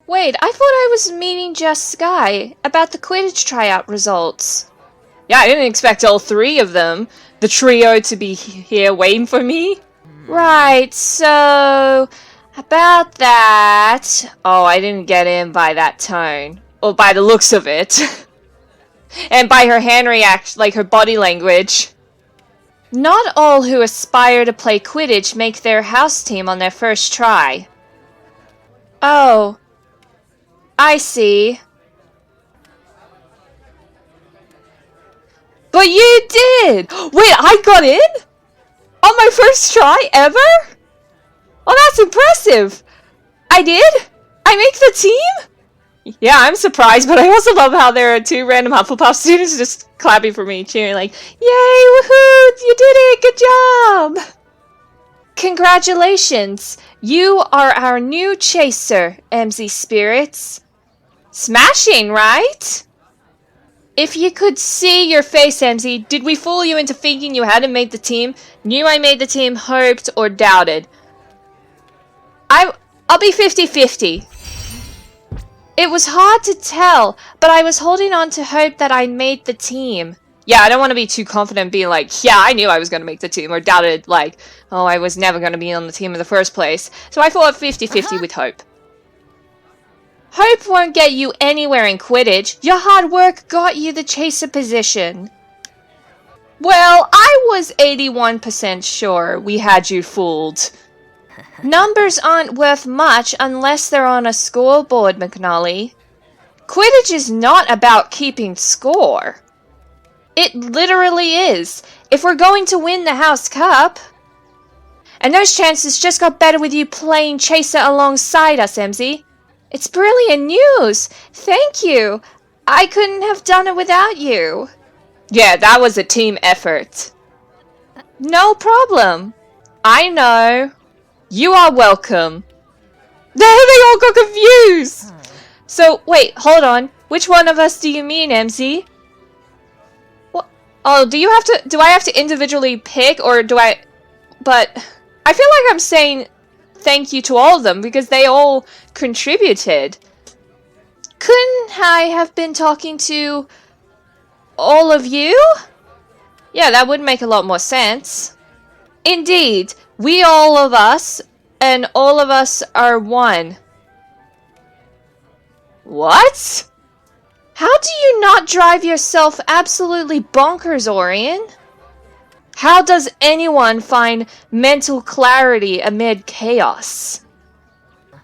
Wait, I thought I was meeting just Sky about the Quidditch Tryout results. Yeah, I didn't expect all three of them, the trio, to be here waiting for me. Right, so... about that... Oh, I didn't get in by that tone. Or by the looks of it. And by her hand reaction, like her body language. Not all who aspire to play Quidditch make their house team on their first try. Oh. I see. But you did! Wait, I got in? On my first try ever? Oh, that's impressive! I did? I make the team? Yeah, I'm surprised, but I also love how there are two random Hufflepuff students just clapping for me, cheering like, yay, woohoo, you did it, good job! Congratulations! You are our new chaser, Emmzy Spirits. Smashing, right? If you could see your face, Emmzy, did we fool you into thinking you hadn't made the team, knew I made the team, hoped, or doubted? I'll be 50-50. It was hard to tell, but I was holding on to hope that I made the team. Yeah, I don't want to be too confident being like, yeah, I knew I was going to make the team, or doubted like, oh, I was never going to be on the team in the first place. So I thought 50-50 with hope. Hope won't get you anywhere in Quidditch. Your hard work got you the chaser position. Well, I was 81% sure we had you fooled. Numbers aren't worth much unless they're on a scoreboard, McNally. Quidditch is not about keeping score. It literally is, if we're going to win the House Cup. And those chances just got better with you playing chaser alongside us, Emmzy. It's brilliant news. Thank you. I couldn't have done it without you. Yeah, that was a team effort. No problem. I know. You are welcome. They all got confused. So, wait, hold on. Which one of us do you mean, Emmzy? What? Oh, do I have to individually pick, or do I... But I feel like I'm saying thank you to all of them, because they all contributed. Couldn't I have been talking to all of you? Yeah, that would make a lot more sense. Indeed, we all of us, and all of us are one. What? How do you not drive yourself absolutely bonkers, Orion? How does anyone find mental clarity amid chaos?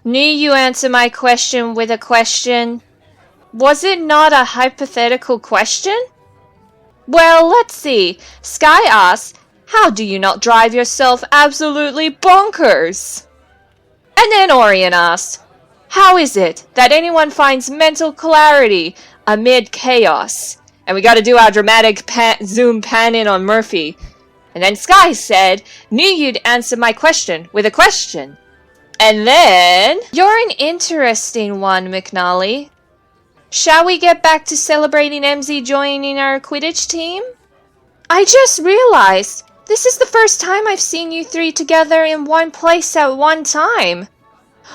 Knew you answer my question with a question. Was it not a hypothetical question? Well, let's see. Sky asks, how do you not drive yourself absolutely bonkers? And then Orion asks, how is it that anyone finds mental clarity amid chaos? And we gotta do our dramatic zoom pan in on Murphy. And then Sky said, knew you'd answer my question with a question. And then... You're an interesting one, McNally. Shall we get back to celebrating Emmzy joining our Quidditch team? I just realized, this is the first time I've seen you three together in one place at one time.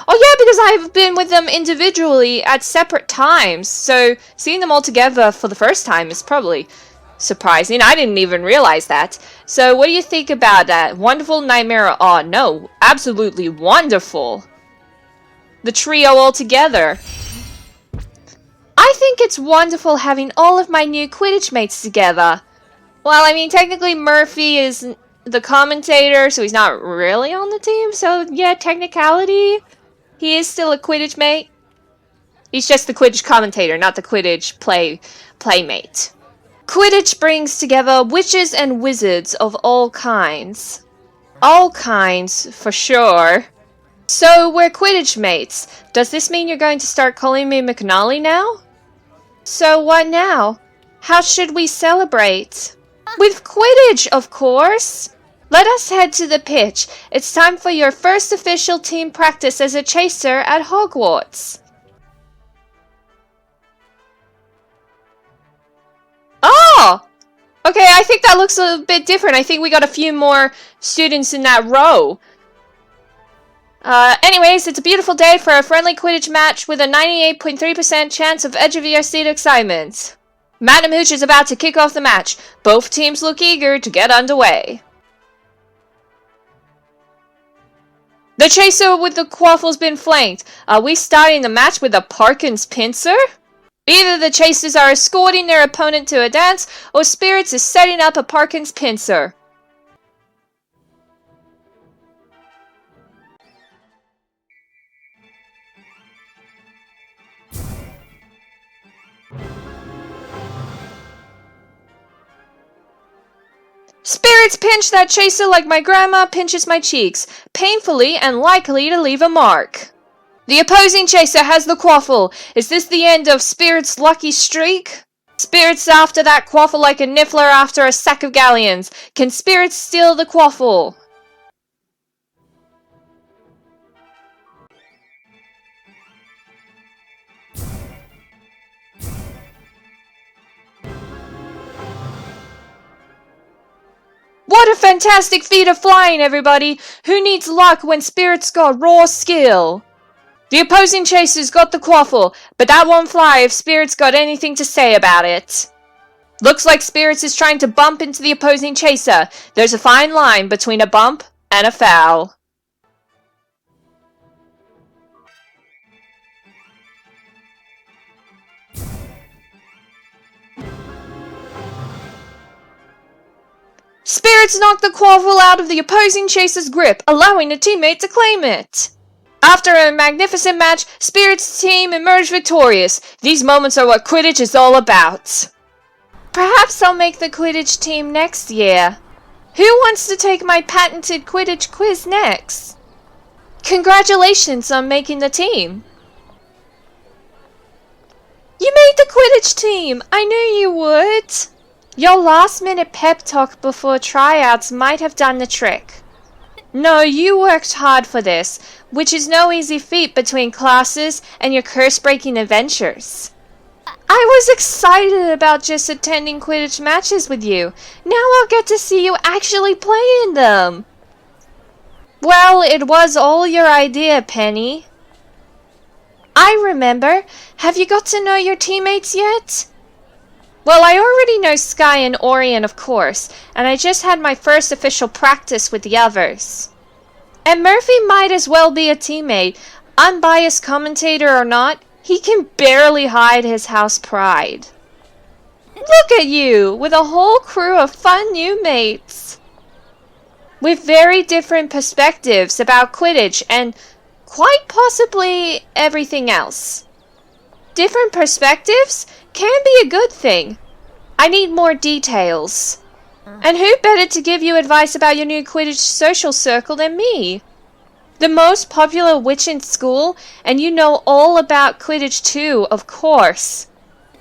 Oh yeah, because I've been with them individually at separate times, so seeing them all together for the first time is probably surprising. I didn't even realize that. So what do you think about that? Wonderful, nightmare, awe? No, absolutely wonderful. The trio all together. I think it's wonderful having all of my new Quidditch mates together. Well, I mean, technically Murphy is the commentator, so he's not really on the team, so yeah, technicality, he is still a Quidditch mate. He's just the Quidditch commentator, not the Quidditch playmate. Quidditch brings together witches and wizards of all kinds. All kinds, for sure. So, we're Quidditch mates. Does this mean you're going to start calling me McNally now? So what now? How should we celebrate? With Quidditch, of course! Let us head to the pitch. It's time for your first official team practice as a chaser at Hogwarts. Oh! Okay, I think that looks a bit different. I think we got a few more students in that row. Anyways, it's a beautiful day for a friendly Quidditch match with a 98.3% chance of edge of your seat excitement. Madam Hooch is about to kick off the match. Both teams look eager to get underway. The chaser with the quaffle's been flanked. Are we starting the match with a Parkin's pincer? Either the chasers are escorting their opponent to a dance, or Spirits is setting up a Parkin's pincer. Spirits pinch that chaser like my grandma pinches my cheeks, painfully and likely to leave a mark. The opposing chaser has the quaffle. Is this the end of Spirits' lucky streak? Spirits after that quaffle like a niffler after a sack of galleons. Can Spirits steal the quaffle? What a fantastic feat of flying, everybody! Who needs luck when Spirits got raw skill? The opposing chaser's got the quaffle, but that won't fly if Spirits got anything to say about it. Looks like Spirits is trying to bump into the opposing chaser. There's a fine line between a bump and a foul. Spirits knocked the quaffle out of the opposing chaser's grip, allowing a teammate to claim it. After a magnificent match, Spirits' team emerged victorious. These moments are what Quidditch is all about. Perhaps I'll make the Quidditch team next year. Who wants to take my patented Quidditch quiz next? Congratulations on making the team. You made the Quidditch team! I knew you would! Your last-minute pep talk before tryouts might have done the trick. No, you worked hard for this, which is no easy feat between classes and your curse-breaking adventures. I was excited about just attending Quidditch matches with you. Now I'll get to see you actually play in them. Well, it was all your idea, Penny. I remember. Have you got to know your teammates yet? Well, I already know Sky and Orion, of course, and I just had my first official practice with the others. And Murphy might as well be a teammate. Unbiased commentator or not, he can barely hide his house pride. Look at you, with a whole crew of fun new mates. With very different perspectives about Quidditch and quite possibly everything else. Different perspectives can be a good thing. I need more details. And who better to give you advice about your new Quidditch social circle than me? The most popular witch in school, and you know all about Quidditch too, of course.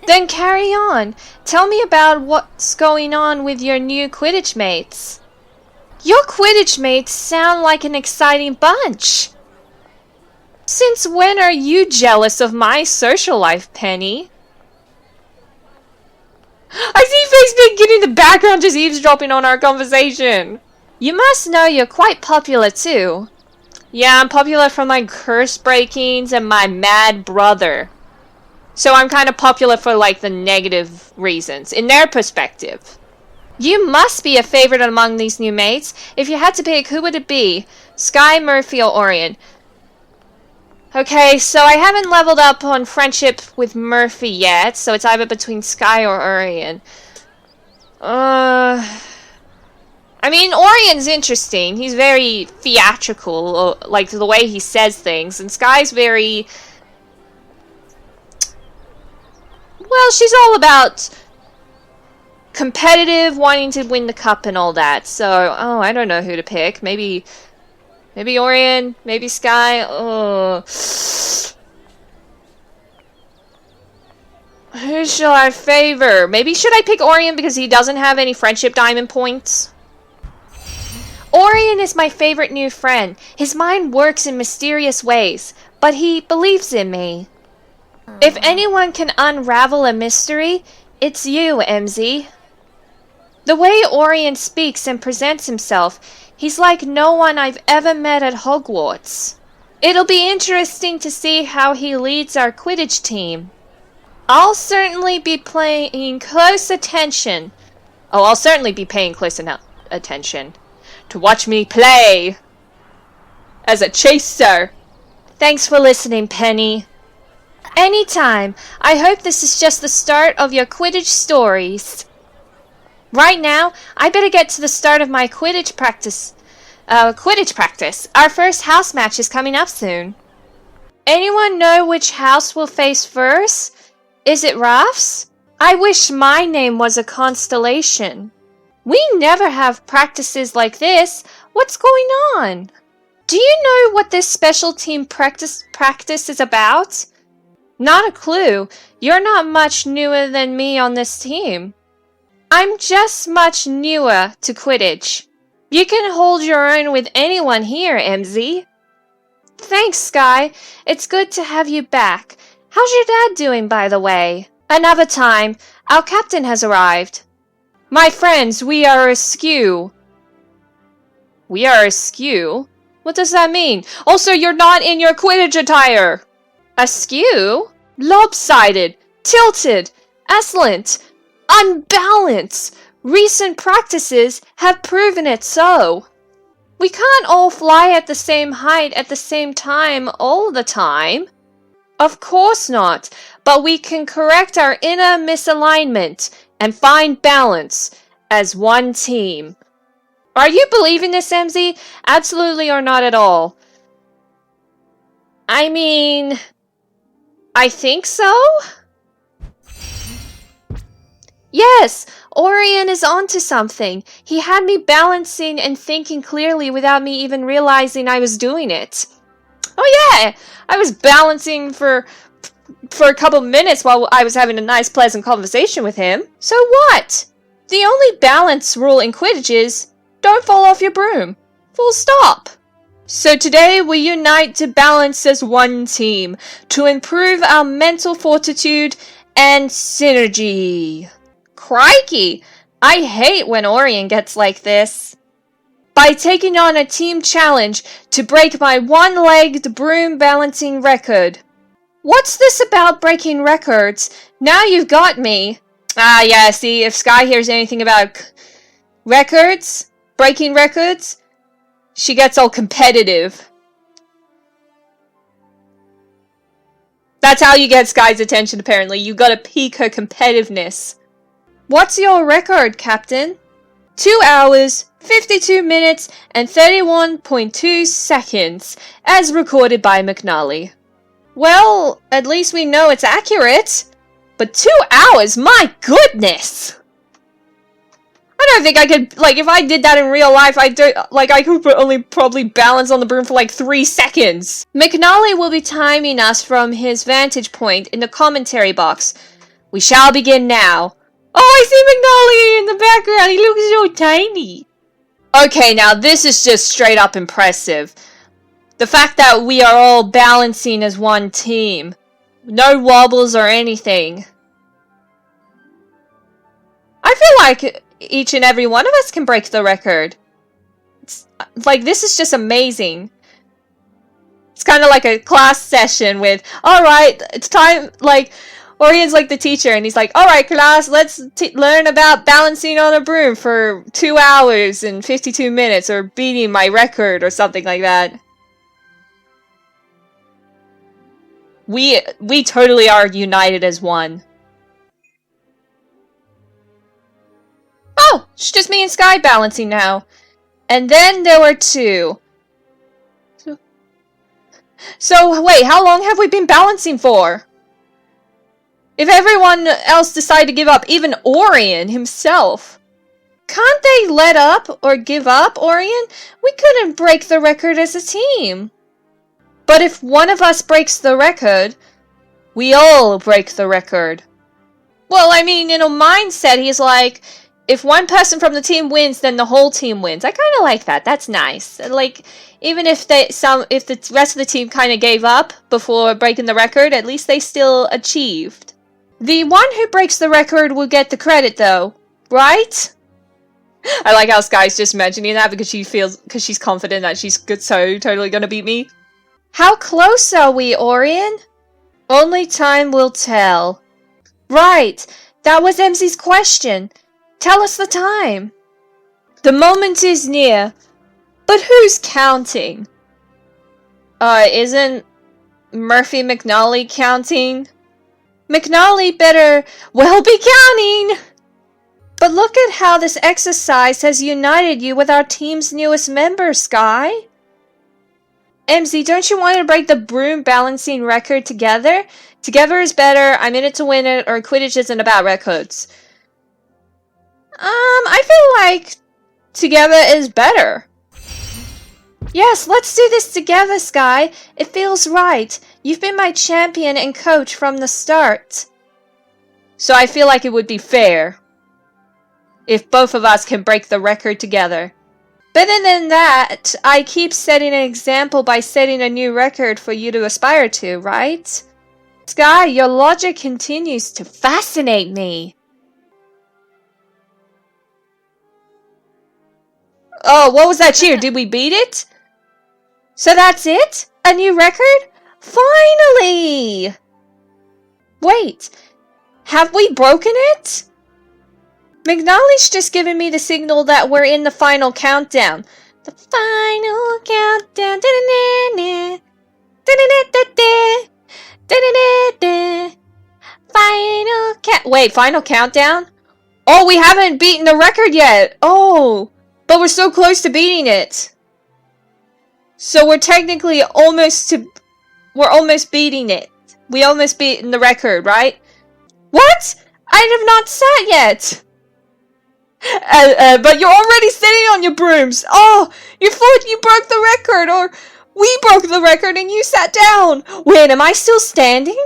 Then carry on. Tell me about what's going on with your new Quidditch mates. Your Quidditch mates sound like an exciting bunch. Since when are you jealous of my social life, Penny? I see Facebook getting the background just eavesdropping on our conversation. You must know you're quite popular too. Yeah, I'm popular for my curse breakings and my mad brother. So I'm kind of popular for like the negative reasons, in their perspective. You must be a favorite among these new mates. If you had to pick, who would it be? Sky, Murphy, or Orion? Okay, so I haven't leveled up on friendship with Murphy yet, so it's either between Sky or Orion. I mean, Orion's interesting. He's very theatrical, like the way he says things, and Sky's very... Well, she's all about competitive, wanting to win the cup and all that, so, oh, I don't know who to pick. Maybe Orion, maybe Sky. Who shall I favor? Maybe should I pick Orion because he doesn't have any friendship diamond points? Orion is my favorite new friend. His mind works in mysterious ways, but he believes in me. If anyone can unravel a mystery, it's you, Emmzy. The way Orion speaks and presents himself, he's like no one I've ever met at Hogwarts. It'll be interesting to see how he leads our Quidditch team. I'll certainly be paying close attention. Oh, I'll certainly be paying close attention to watch me play as a chaser. Thanks for listening, Penny. Anytime. I hope this is just the start of your Quidditch stories. Right now, I better get to the start of my Quidditch practice. Our first house match is coming up soon. Anyone know which house will face first? Is it Ruff's? I wish my name was a constellation. We never have practices like this. What's going on? Do you know what this special team practice is about? Not a clue. You're not much newer than me on this team. I'm just much newer to Quidditch. You can hold your own with anyone here, Emmzy. Thanks, Sky. It's good to have you back. How's your dad doing, by the way? Another time. Our captain has arrived. My friends, we are askew. We are askew? What does that mean? Also, you're not in your Quidditch attire. Askew? Lopsided, tilted, aslant, unbalanced. Recent practices have proven it so. We can't all fly at the same height at the same time all the time. Of course not, but we can correct our inner misalignment and find balance as one team. Are you believing this, Emmzy? Absolutely or not at all? I mean, I think so? Yes, Orion is onto something. He had me balancing and thinking clearly without me even realizing I was doing it. Oh yeah, I was balancing for a couple minutes while I was having a nice pleasant conversation with him. So what? The only balance rule in Quidditch is don't fall off your broom. Full stop. So today we unite to balance as one team to improve our mental fortitude and synergy. Crikey! I hate when Orion gets like this. By taking on a team challenge to break my one-legged broom balancing record. What's this about breaking records? Now you've got me. Ah, yeah, see, if Sky hears anything about records, breaking records, she gets all competitive. That's how you get Sky's attention, apparently. You gotta pique her competitiveness. What's your record, Captain? 2 hours, 52 minutes, and 31.2 seconds, as recorded by McNally. Well, at least we know it's accurate. But 2 hours? My goodness! I don't think I could, like, if I did that in real life, I could only probably balance on the broom for like 3 seconds. McNally will be timing us from his vantage point in the commentary box. We shall begin now. Oh, I see McNally in the background. He looks so tiny. Okay, now this is just straight up impressive. The fact that we are all balancing as one team. No wobbles or anything. I feel like each and every one of us can break the record. It's, like, this is just amazing. It's kind of like a class session with, alright, it's time, like, Orion's like the teacher, and he's like, alright class, let's learn about balancing on a broom for 2 hours and 52 minutes, or beating my record, or something like that. We totally are united as one. Oh, it's just me and Sky balancing now. And then there were 2. So wait, how long have we been balancing for? If everyone else decided to give up, even Orion himself. Can't they let up or give up, Orion? We couldn't break the record as a team. But if one of us breaks the record, we all break the record. Well, I mean, in a mindset, he's like, if one person from the team wins, then the whole team wins. I kind of like that. That's nice. Like, even if if the rest of the team kind of gave up before breaking the record, at least they still achieved. The one who breaks the record will get the credit, though, right? I like how Sky's just mentioning that because she's confident that she's so totally gonna beat me. How close are we, Orion? Only time will tell. Right, that was Emmzy's question. Tell us the time. The moment is near. But who's counting? Isn't Murphy McNally counting? McNally better well be counting! But look at how this exercise has united you with our team's newest member, Sky. Emmzy, don't you want to break the broom balancing record together? Together is better, I'm in it to win it, or Quidditch isn't about records. I feel like together is better. Yes, let's do this together, Sky. It feels right. You've been my champion and coach from the start. So I feel like it would be fair if both of us can break the record together. Better than that, I keep setting an example by setting a new record for you to aspire to, right? Sky, your logic continues to fascinate me. Oh, what was that cheer? Did we beat it? So that's it? A new record? Finally! Wait, have we broken it? McNally's just given me the signal that we're in the final countdown. The final countdown. Final countdown? Oh, we haven't beaten the record yet. Oh, but we're so close to beating it. So we're technically almost beating it. We almost beaten the record, right? What? I have not sat yet. But you're already sitting on your brooms. Oh, you thought you broke the record, or we broke the record and you sat down. Wait, am I still standing?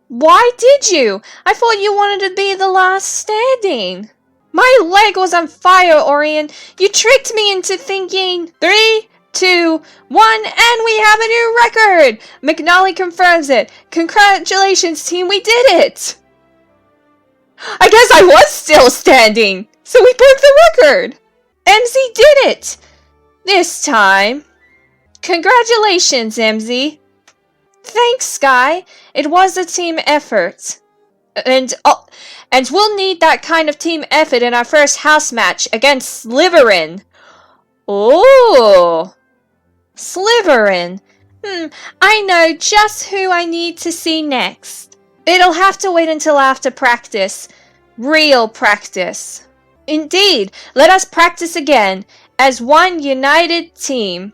Why did you? I thought you wanted to be the last standing. My leg was on fire, Orion. You tricked me into thinking 3, 2, 1, and we have a new record. McNally confirms it. Congratulations, team, we did it. I guess I was still standing. So we broke the record! Emmzy did it! This time. Congratulations, Emmzy. Thanks, Sky. It was a team effort. And we'll need that kind of team effort in our first house match against Slytherin. Oh! Slytherin. I know just who I need to see next. It'll have to wait until after practice. Real practice. Indeed, let us practice again as one united team.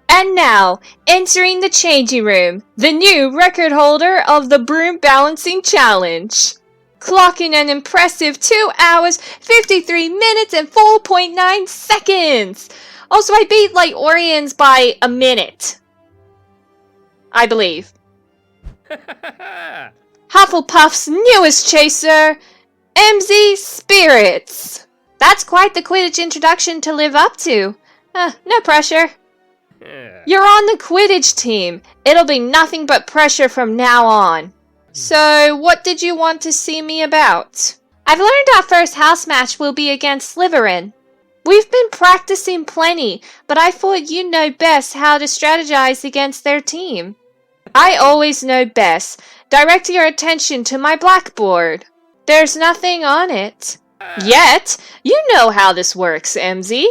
And now, entering the changing room, the new record holder of the Broom Balancing Challenge. Clocking an impressive 2 hours, 53 minutes, and 4.9 seconds. Also, I beat, Orion's by a minute. I believe. Hufflepuff's newest chaser, Emmzy Spirits. That's quite the Quidditch introduction to live up to. No pressure. You're on the Quidditch team. It'll be nothing but pressure from now on. So, what did you want to see me about? I've learned our first house match will be against Slytherin. We've been practicing plenty, but I thought you'd know best how to strategize against their team. I always know best. Direct your attention to my blackboard. There's nothing on it. Yet, you know how this works, Emmzy.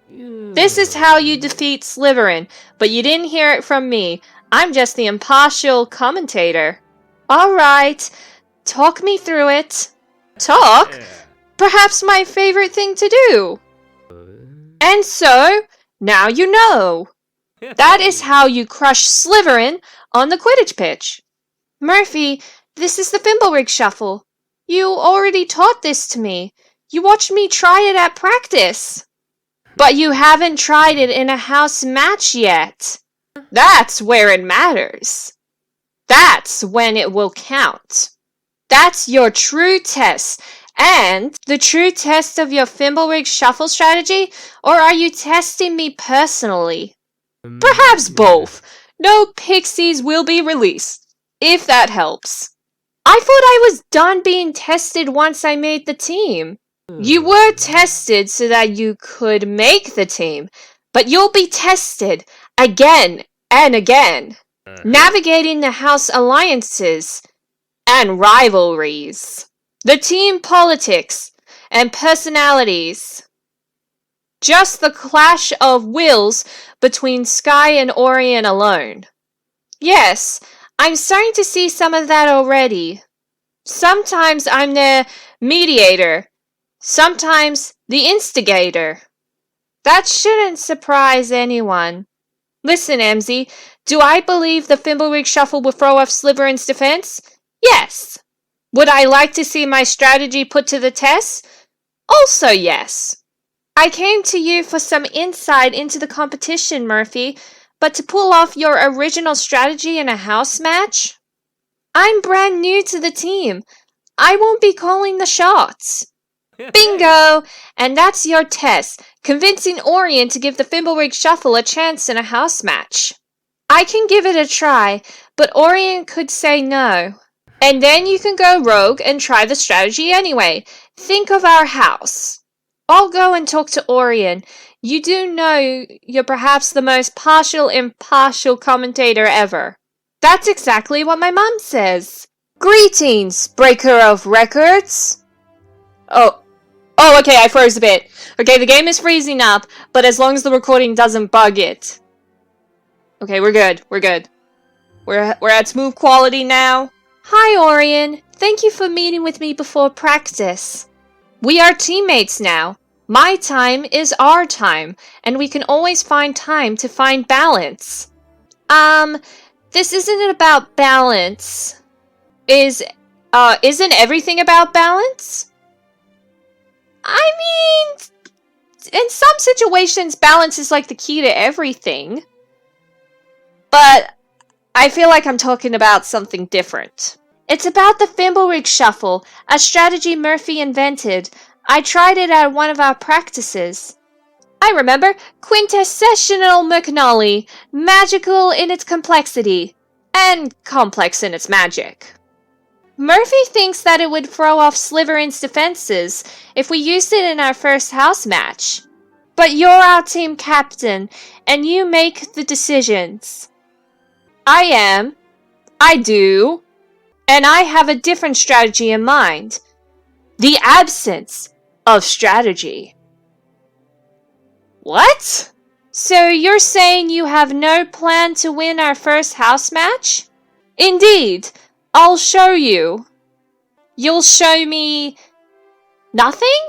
This is how you defeat Slytherin, but you didn't hear it from me. I'm just the impartial commentator. Alright, talk me through it. Talk? Perhaps my favorite thing to do. And so, now you know. That is how you crush Slytherin on the Quidditch pitch. Murphy, this is the Fimblerig Shuffle. You already taught this to me. You watched me try it at practice. But you haven't tried it in a house match yet. That's where it matters. That's when it will count. That's your true test. And the true test of your Fimblerig Shuffle strategy? Or are you testing me personally? Perhaps both. No pixies will be released, if that helps. I thought I was done being tested once I made the team. You were tested so that you could make the team, but you'll be tested again and again, navigating the house alliances and rivalries, the team politics and personalities. Just the clash of wills between Sky and Orion alone. Yes, I'm starting to see some of that already. Sometimes I'm the mediator, sometimes the instigator. That shouldn't surprise anyone. Listen, Emmzy, do I believe the Fimbulwinkl's Shuffle will throw off Slytherin's defense? Yes. Would I like to see my strategy put to the test? Also yes. I came to you for some insight into the competition, Murphy, but to pull off your original strategy in a house match? I'm brand new to the team. I won't be calling the shots. Bingo! And that's your test, convincing Orion to give the Fimbulwinkl's Shuffle a chance in a house match. I can give it a try, but Orion could say no. And then you can go rogue and try the strategy anyway. Think of our house. I'll go and talk to Orion. You do know you're perhaps the most impartial commentator ever. That's exactly what my mom says. Greetings, breaker of records. Oh, okay, I froze a bit. Okay, the game is freezing up, but as long as the recording doesn't bug it. Okay, we're good. We're at smooth quality now. Hi, Orion. Thank you for meeting with me before practice. We are teammates now. My time is our time, and we can always find time to find balance. This isn't about balance. Isn't everything about balance? I mean, in some situations, balance is like the key to everything. But I feel like I'm talking about something different. It's about the Fimbulwinkl's Shuffle, a strategy Murphy invented. I tried it at one of our practices. I remember, quintessential McNally, magical in its complexity, and complex in its magic. Murphy thinks that it would throw off Slytherin's defenses if we used it in our first house match. But you're our team captain, and you make the decisions. I do, and I have a different strategy in mind. The absence of strategy. What? So you're saying you have no plan to win our first house match? Indeed, I'll show you. You'll show me nothing?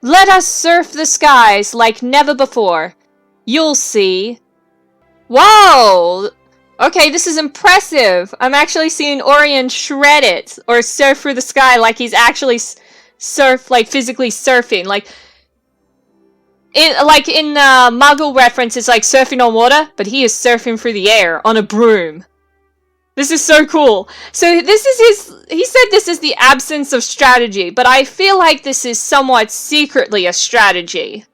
Let us surf the skies like never before. You'll see. Whoa! Okay, this is impressive. I'm actually seeing Orion shred it, or surf through the sky like he's actually physically surfing. Like in Muggle reference, it's like surfing on water, but he is surfing through the air on a broom. This is so cool. So this is he said this is the absence of strategy, but I feel like this is somewhat secretly a strategy.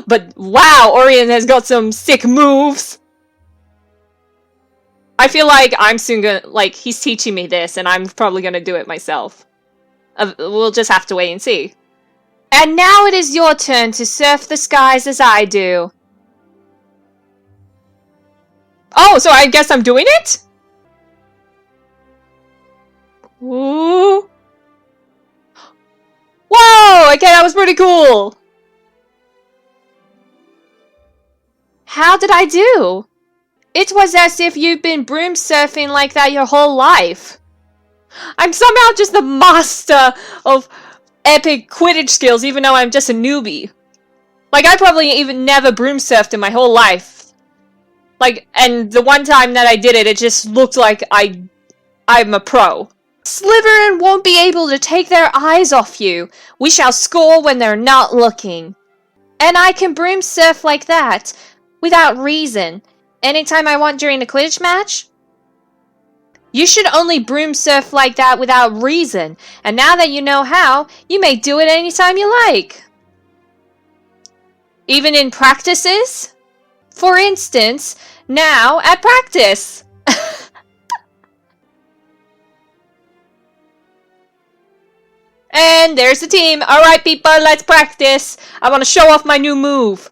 But wow, Orion has got some sick moves. I feel like I'm soon gonna, he's teaching me this, and I'm probably gonna do it myself. We'll just have to wait and see. And now it is your turn to surf the skies as I do. Oh, so I guess I'm doing it? Ooh. Whoa, okay, that was pretty cool. How did I do? It was as if you'd been broom surfing like that your whole life. I'm somehow just the master of epic Quidditch skills, even though I'm just a newbie. Like, I probably even never broom surfed in my whole life. And the one time that I did it, it just looked like I'm a pro. Slytherin won't be able to take their eyes off you. We shall score when they're not looking. And I can broom surf like that. Without reason. Anytime I want during a Quidditch match? You should only broom surf like that without reason. And now that you know how, you may do it anytime you like. Even in practices? For instance, now at practice. And there's the team. Alright, people, let's practice. I want to show off my new move.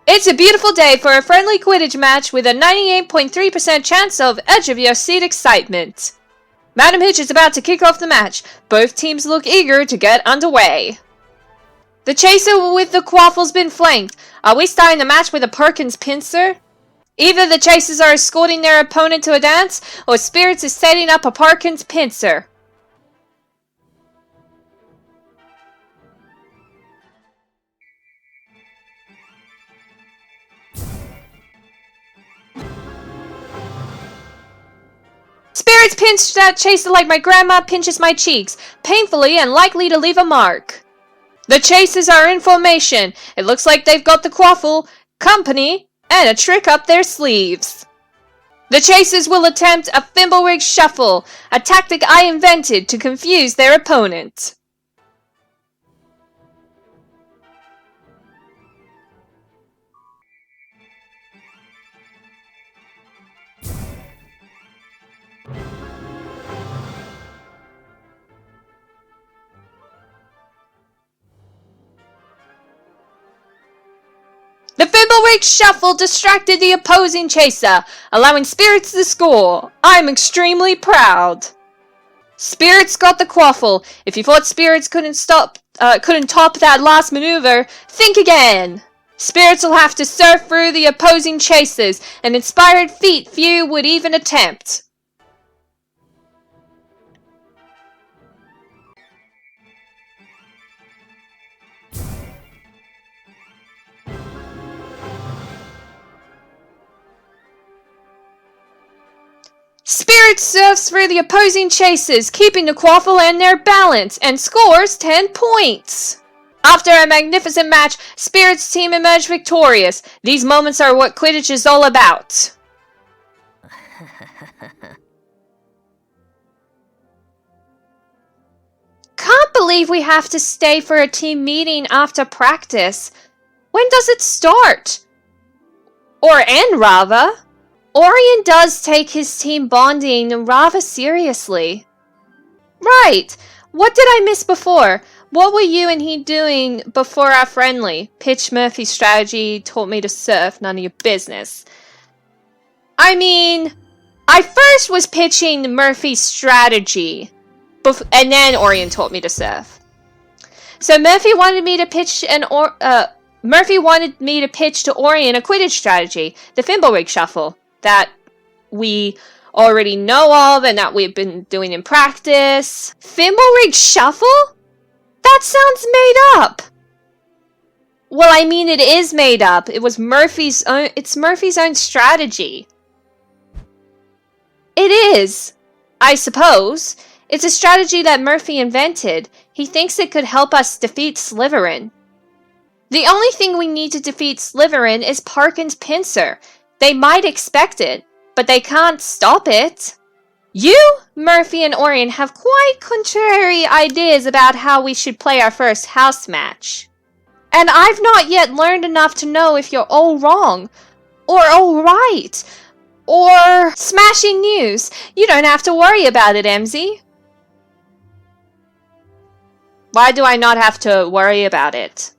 It's a beautiful day for a friendly Quidditch match with a 98.3% chance of edge-of-your-seat excitement. Madam Hitch is about to kick off the match. Both teams look eager to get underway. The chaser with the quaffle's been flanked. Are we starting the match with a Perkins pincer? Either the chasers are escorting their opponent to a dance, or Spirits is setting up a Perkins pincer. Spirits pinch that chaser like my grandma pinches my cheeks, painfully and likely to leave a mark. The chasers are in formation. It looks like they've got the quaffle, company, and a trick up their sleeves. The chasers will attempt a thimblerig shuffle, a tactic I invented to confuse their opponent. The thimblerig shuffle distracted the opposing chaser, allowing Spirits to score. I'm extremely proud. Spirits got the quaffle. If you thought Spirits couldn't top that last maneuver, think again. Spirits will have to surf through the opposing chasers, an inspired feat few would even attempt. Spirit surfs through the opposing chasers, keeping the quaffle and their balance, and scores 10 points. After a magnificent match, Spirit's team emerged victorious. These moments are what Quidditch is all about. Can't believe we have to stay for a team meeting after practice. When does it start? Or end, rather? Orion does take his team bonding rather seriously. Right. What did I miss before? What were you and he doing before our friendly? Pitch Murphy's strategy, taught me to surf, none of your business. I mean, I first was pitching Murphy's strategy, and then Orion taught me to surf. So Murphy wanted me to pitch to Orion a Quidditch strategy, the Thimblerig Shuffle, that we already know of and that we've been doing in practice. Thimblerig Shuffle? That sounds made up. Well, I mean, it is made up. It's Murphy's own strategy. It is, I suppose. It's a strategy that Murphy invented. He thinks it could help us defeat Slytherin. The only thing we need to defeat Slytherin is Perkins' pincer. They might expect it, but they can't stop it. You, Murphy, and Orion have quite contrary ideas about how we should play our first house match. And I've not yet learned enough to know if you're all wrong, or all right, or smashing news. You don't have to worry about it, Emmzy. Why do I not have to worry about it?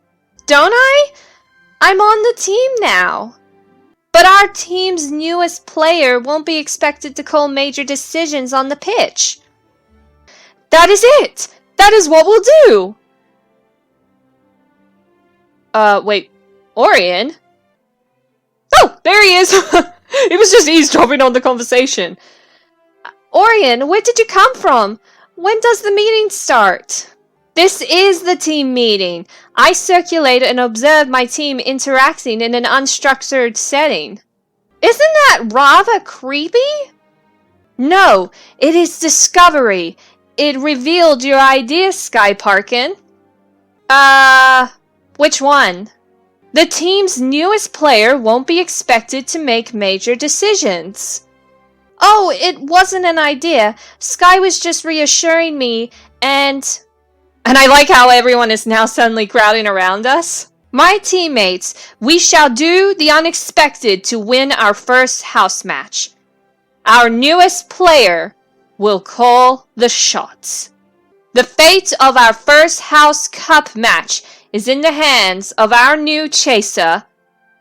Don't I? I'm on the team now. But our team's newest player won't be expected to call major decisions on the pitch. That is it! That is what we'll do! Wait, Orion? Oh, there he is! He was just eavesdropping on the conversation. Orion, where did you come from? When does the meeting start? This is the team meeting. I circulate and observe my team interacting in an unstructured setting. Isn't that rather creepy? No, it is discovery. It revealed your idea, Sky Parkin. Which one? The team's newest player won't be expected to make major decisions. Oh, it wasn't an idea. Sky was just reassuring me, and I like how everyone is now suddenly crowding around us. My teammates, we shall do the unexpected to win our first house match. Our newest player will call the shots. The fate of our first House Cup match is in the hands of our new chaser,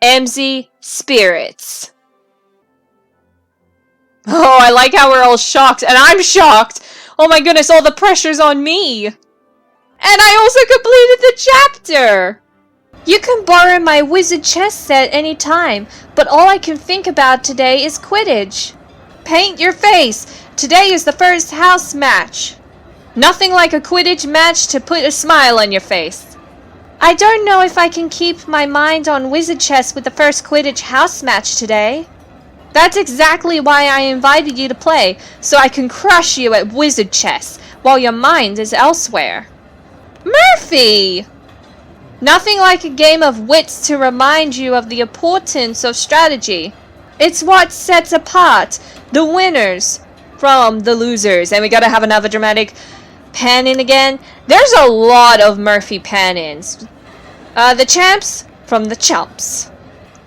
Emmzy Spirits. Oh, I like how we're all shocked, and I'm shocked! Oh my goodness, all the pressure's on me! And I also completed the chapter! You can borrow my wizard chess set anytime, but all I can think about today is Quidditch. Paint your face! Today is the first house match. Nothing like a Quidditch match to put a smile on your face. I don't know if I can keep my mind on wizard chess with the first Quidditch house match today. That's exactly why I invited you to play, so I can crush you at wizard chess, while your mind is elsewhere. Murphy! Nothing like a game of wits to remind you of the importance of strategy. It's what sets apart the winners from the losers. And we gotta have another dramatic pan-in again. There's a lot of Murphy pan-ins. The champs from the chumps.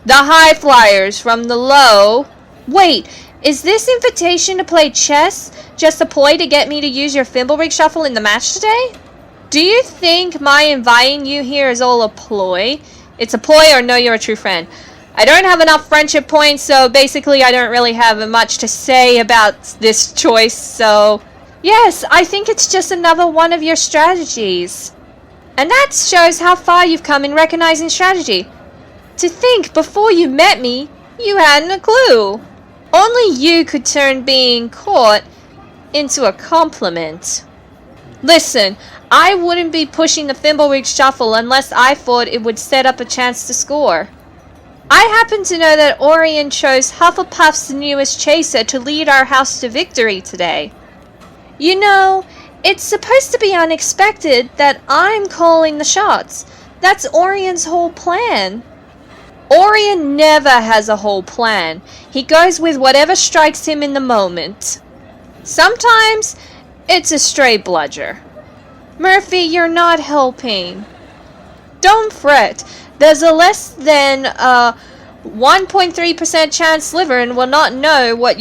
The high flyers from the low. Wait, is this invitation to play chess just a ploy to get me to use your Thimbleweed shuffle in the match today? Do you think my inviting you here is all a ploy? It's a ploy or no, you're a true friend. I don't have enough friendship points, so basically I don't really have much to say about this choice, so... Yes, I think it's just another one of your strategies. And that shows how far you've come in recognizing strategy. To think before you met me, you hadn't a clue. Only you could turn being caught into a compliment. Listen, I wouldn't be pushing the Thimbleweed shuffle unless I thought it would set up a chance to score. I happen to know that Orion chose Hufflepuff's newest chaser to lead our house to victory today. You know, it's supposed to be unexpected that I'm calling the shots. That's Orion's whole plan. Orion never has a whole plan. He goes with whatever strikes him in the moment. Sometimes it's a stray bludger. Murphy, you're not helping. Don't fret. There's a less than 1.3% chance Slytherin will not know what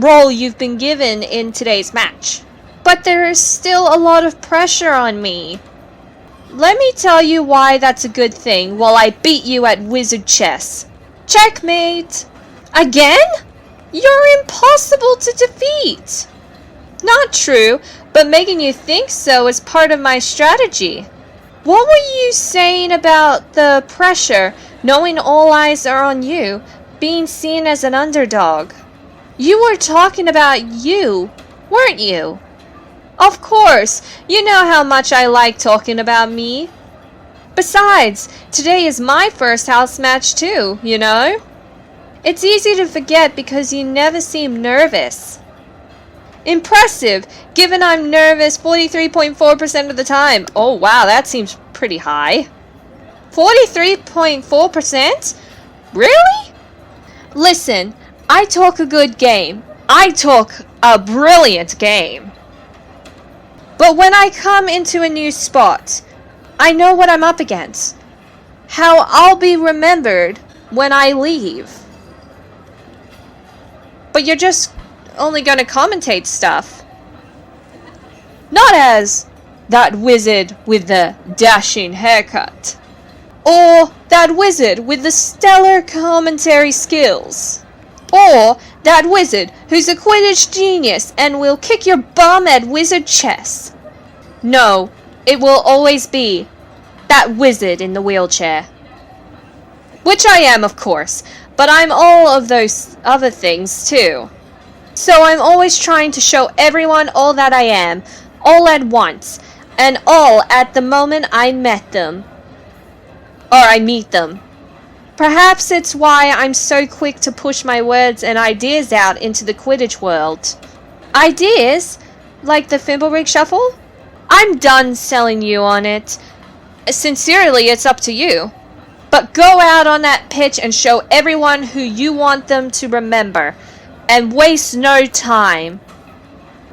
role you've been given in today's match. But there is still a lot of pressure on me. Let me tell you why that's a good thing while I beat you at wizard chess. Checkmate! Again? You're impossible to defeat! Not true, but making you think so is part of my strategy. What were you saying about the pressure, knowing all eyes are on you, being seen as an underdog? You were talking about you, weren't you? Of course, you know how much I like talking about me. Besides, today is my first house match too, you know? It's easy to forget because you never seem nervous. Impressive, given I'm nervous 43.4% of the time. Oh wow, that seems pretty high. 43.4%? Really? Listen, I talk a good game. I talk a brilliant game. But when I come into a new spot, I know what I'm up against. How I'll be remembered when I leave. But you're just only gonna commentate stuff. Not as that wizard with the dashing haircut. Or that wizard with the stellar commentary skills. Or that wizard who's a Quidditch genius and will kick your bum at wizard chess. No, it will always be that wizard in the wheelchair. Which I am, of course, but I'm all of those other things too. So I'm always trying to show everyone all that I am, all at once, and all at the moment I met them. Or I meet them. Perhaps it's why I'm so quick to push my words and ideas out into the Quidditch world. Ideas? Like the Thimbleweed shuffle? I'm done selling you on it. Sincerely, it's up to you. But go out on that pitch and show everyone who you want them to remember. And waste no time.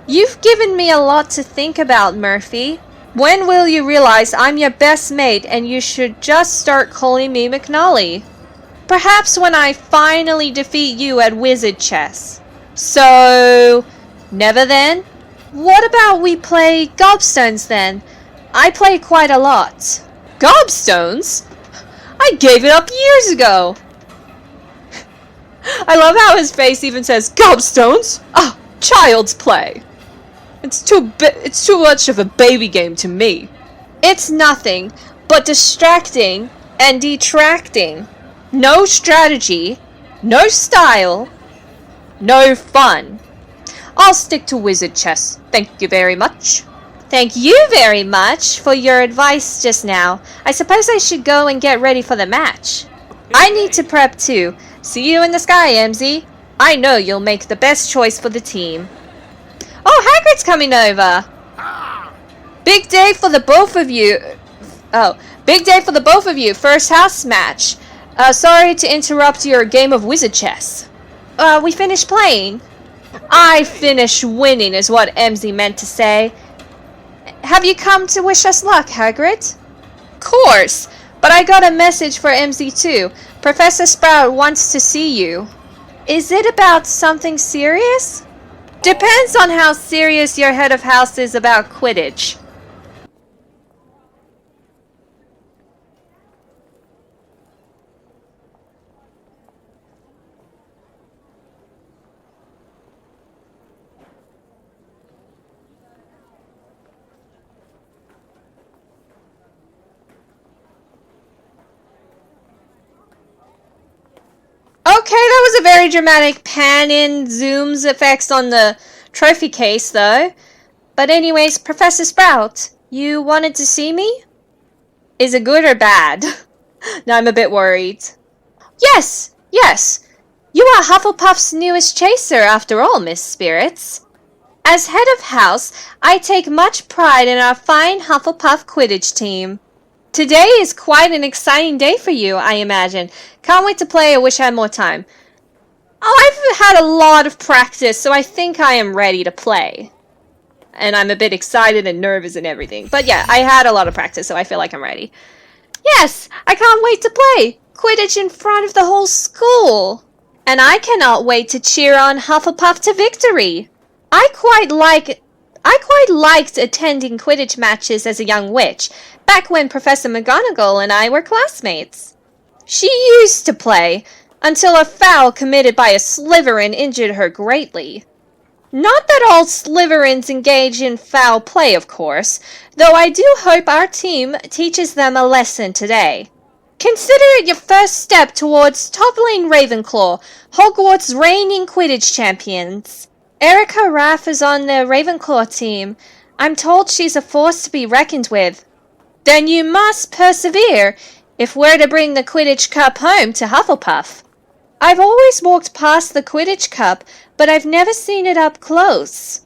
You've given me a lot to think about, Murphy. When will you realize I'm your best mate and you should just start calling me McNally? Perhaps when I finally defeat you at wizard chess. So, never then? What about we play gobstones then? I play quite a lot. Gobstones? I gave it up years ago. I love how his face even says, gobstones? Ah, child's play. It's too much of a baby game to me. It's nothing but distracting and detracting. No strategy, no style, no fun. I'll stick to wizard chess. Thank you very much. Thank you very much for your advice just now. I suppose I should go and get ready for the match. I need to prep too. See you in the sky, Emmzy. I know you'll make the best choice for the team. Oh, Hagrid's coming over. Big day for the both of you. Oh, big day for the both of you. First house match. Sorry to interrupt your game of wizard chess. We finished playing. I finished winning is what Emmzy meant to say. Have you come to wish us luck, Hagrid? Course, but I got a message for Emmzy too. Professor Sprout wants to see you. Is it about something serious? Depends on how serious your head of house is about Quidditch. Okay, that was a very dramatic pan-in, zooms effects on the trophy case, though. But anyways, Professor Sprout, you wanted to see me? Is it good or bad? Now I'm a bit worried. Yes. You are Hufflepuff's newest chaser, after all, Miss Spirits. As head of house, I take much pride in our fine Hufflepuff Quidditch team. Today is quite an exciting day for you, I imagine. Can't wait to play. I wish I had more time. Oh, I've had a lot of practice, so I think I am ready to play. And I'm a bit excited and nervous and everything. But yeah, I had a lot of practice, so I feel like I'm ready. Yes, I can't wait to play Quidditch in front of the whole school. And I cannot wait to cheer on Hufflepuff to victory. I quite liked attending Quidditch matches as a young witch, back when Professor McGonagall and I were classmates. She used to play, until a foul committed by a Slytherin injured her greatly. Not that all Slytherins engage in foul play, of course, though I do hope our team teaches them a lesson today. Consider it your first step towards toppling Ravenclaw, Hogwarts' reigning Quidditch champions. Erica Raff is on the Ravenclaw team. I'm told she's a force to be reckoned with. Then you must persevere if we're to bring the Quidditch Cup home to Hufflepuff. I've always walked past the Quidditch Cup, but I've never seen it up close.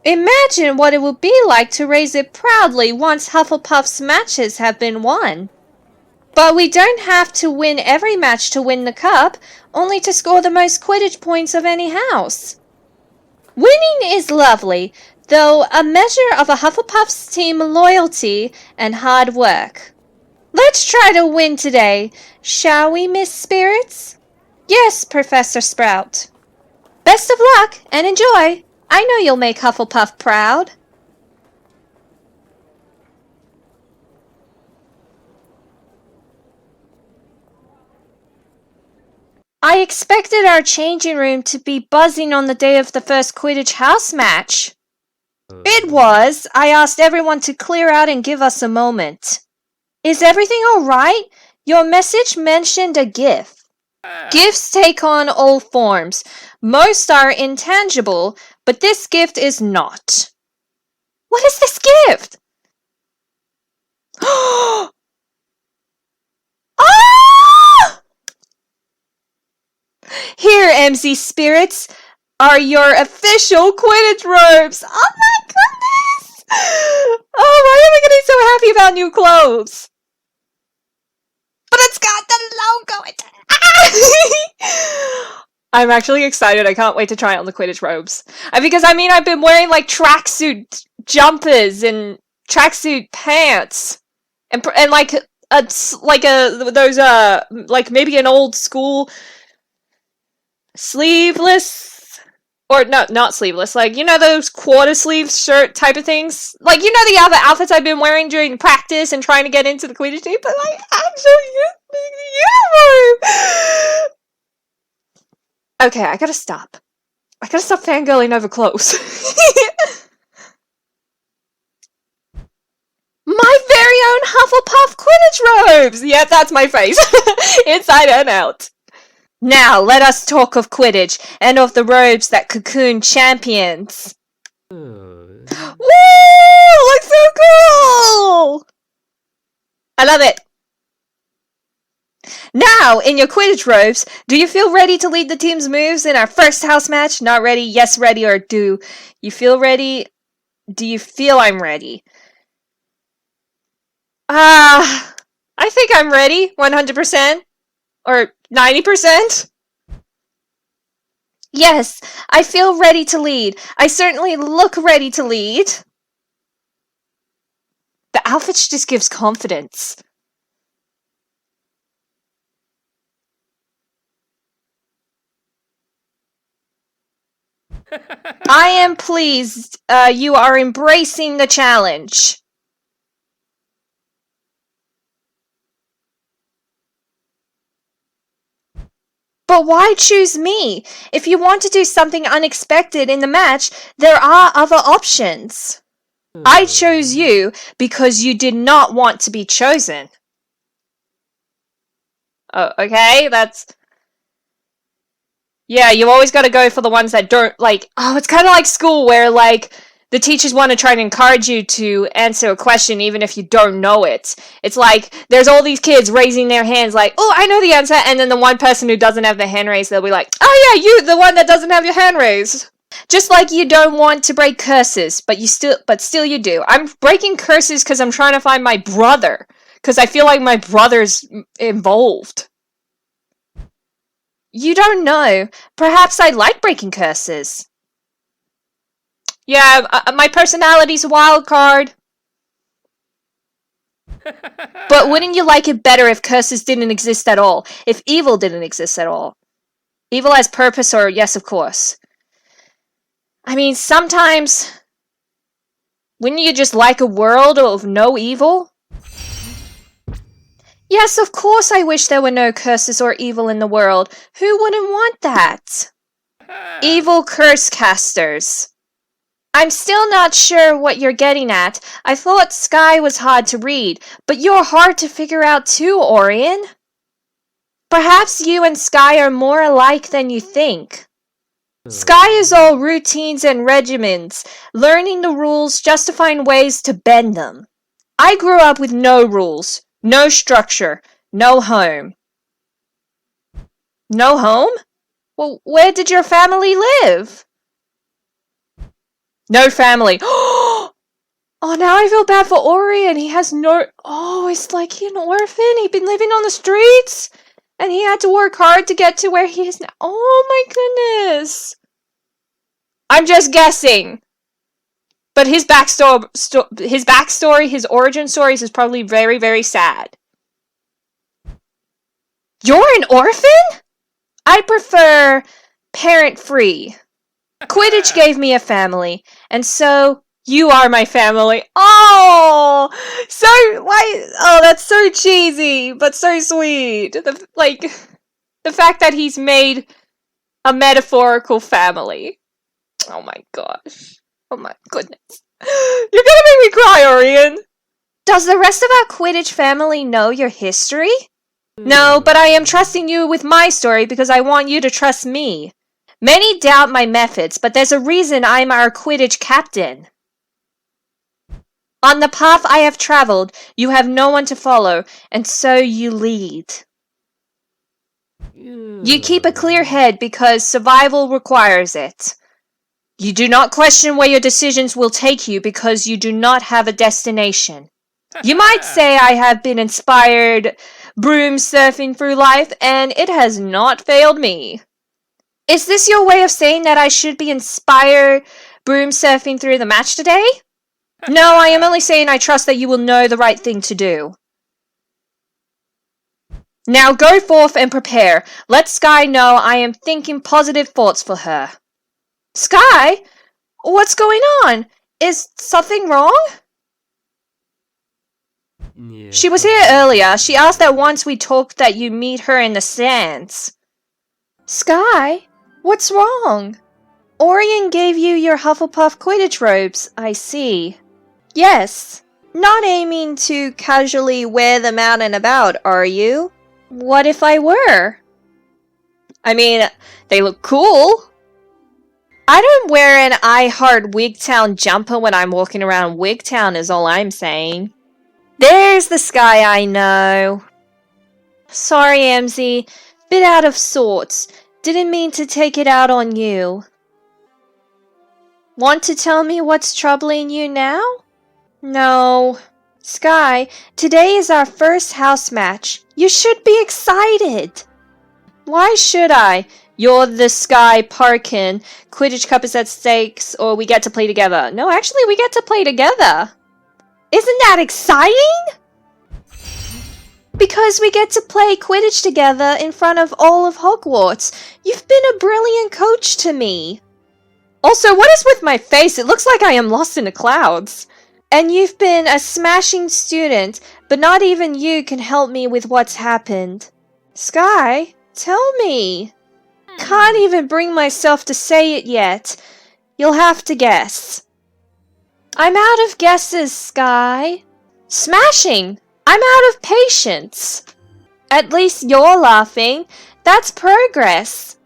Imagine what it would be like to raise it proudly once Hufflepuff's matches have been won. But we don't have to win every match to win the cup, only to score the most Quidditch points of any house. Winning is lovely, though a measure of a Hufflepuff's team loyalty and hard work. Let's try to win today, shall we, Miss Spirits? Yes, Professor Sprout. Best of luck and enjoy. I know you'll make Hufflepuff proud. I expected our changing room to be buzzing on the day of the first Quidditch house match. It was. I asked everyone to clear out and give us a moment. Is everything all right? Your message mentioned a gift. Gifts take on all forms. Most are intangible, but this gift is not. What is this gift? Ah! Here, Emmzy Spirits, are your official Quidditch Robes. Oh my goodness! Oh, why am I getting so happy about new clothes? But it's got the logo. I'm actually excited. I can't wait to try on the Quidditch Robes. Because I mean, I've been wearing like tracksuit jumpers and tracksuit pants, and like like maybe an old school sleeveless Or no, not sleeveless. Like, you know those quarter sleeve shirt type of things? Like, you know the other outfits I've been wearing during practice and trying to get into the Quidditch team? But, like, actual uniform! Okay, I gotta stop. I gotta stop fangirling over clothes. My very own Hufflepuff Quidditch Robes! Yep, that's my face. Inside and out. Now, let us talk of Quidditch, and of the robes that cocoon champions. Woo! Looks so cool! I love it. Now, in your Quidditch robes, do you feel ready to lead the team's moves in our first house match? Not ready, yes ready, or do you feel ready? Do you feel I'm ready? I think I'm ready, 100%. Or 90%? Yes, I feel ready to lead. I certainly look ready to lead. The outfit just gives confidence. I am pleased you are embracing the challenge. But why choose me? If you want to do something unexpected in the match, there are other options. I chose you because you did not want to be chosen. Oh, okay, that's... Yeah, you always gotta go for the ones that don't, like... Oh, it's kind of like school where, like, the teachers want to try and encourage you to answer a question even if you don't know it. It's like, there's all these kids raising their hands like, oh, I know the answer, and then the one person who doesn't have the hand raised, they'll be like, oh yeah, you, the one that doesn't have your hand raised. Just like you don't want to break curses, but still you do. I'm breaking curses because I'm trying to find my brother, because I feel like my brother's involved. You don't know. Perhaps I like breaking curses. Yeah, my personality's a wild card. But wouldn't you like it better if curses didn't exist at all? If evil didn't exist at all? Evil has purpose, or yes, of course. I mean, sometimes... Wouldn't you just like a world of no evil? Yes, of course I wish there were no curses or evil in the world. Who wouldn't want that? Evil curse casters. I'm still not sure what you're getting at. I thought Sky was hard to read, but you're hard to figure out too, Orion. Perhaps you and Sky are more alike than you think. Sky is all routines and regimens, learning the rules just to find ways to bend them. I grew up with no rules, no structure, no home. No home? Well, where did your family live? No family. Oh, now I feel bad for Orion. He has no... Oh, it's like he's an orphan. He'd been living on the streets. And he had to work hard to get to where he is now. Oh my goodness. I'm just guessing. But his backstory, his origin stories is probably very, very sad. You're an orphan? I prefer parent-free. Quidditch gave me a family, and so you are my family. Oh, that's so cheesy, but so sweet. The fact that he's made a metaphorical family. Oh my gosh. Oh my goodness. You're gonna make me cry, Orion. Does the rest of our Quidditch family know your history? No, but I am trusting you with my story because I want you to trust me. Many doubt my methods, but there's a reason I'm our Quidditch captain. On the path I have traveled, you have no one to follow, and so you lead. You keep a clear head because survival requires it. You do not question where your decisions will take you because you do not have a destination. You might say I have been inspired broom surfing through life, and it has not failed me. Is this your way of saying that I should be inspired broom surfing through the match today? No, I am only saying I trust that you will know the right thing to do. Now go forth and prepare. Let Sky know I am thinking positive thoughts for her. Sky? What's going on? Is something wrong? Yeah. She was here earlier. She asked that once we talked that you meet her in the stands. Sky? What's wrong? Orion gave you your Hufflepuff Quidditch robes, I see. Yes. Not aiming to casually wear them out and about, are you? What if I were? I mean, they look cool. I don't wear an I Heart Wigtown jumper when I'm walking around Wigtown is all I'm saying. There's the Sky I know. Sorry, Emmzy. Bit out of sorts. Didn't mean to take it out on you. Want to tell me what's troubling you now? No. Sky, today is our first house match. You should be excited. Why should I? You're the Sky Parkin. Quidditch Cup is at stakes, or we get to play together. No, actually, we get to play together. Isn't that exciting? Because we get to play Quidditch together in front of all of Hogwarts. You've been a brilliant coach to me. Also, what is with my face? It looks like I am lost in the clouds. And you've been a smashing student, but not even you can help me with what's happened. Sky, tell me. Can't even bring myself to say it yet. You'll have to guess. I'm out of guesses, Sky. Smashing! I'm out of patience. At least you're laughing. That's progress.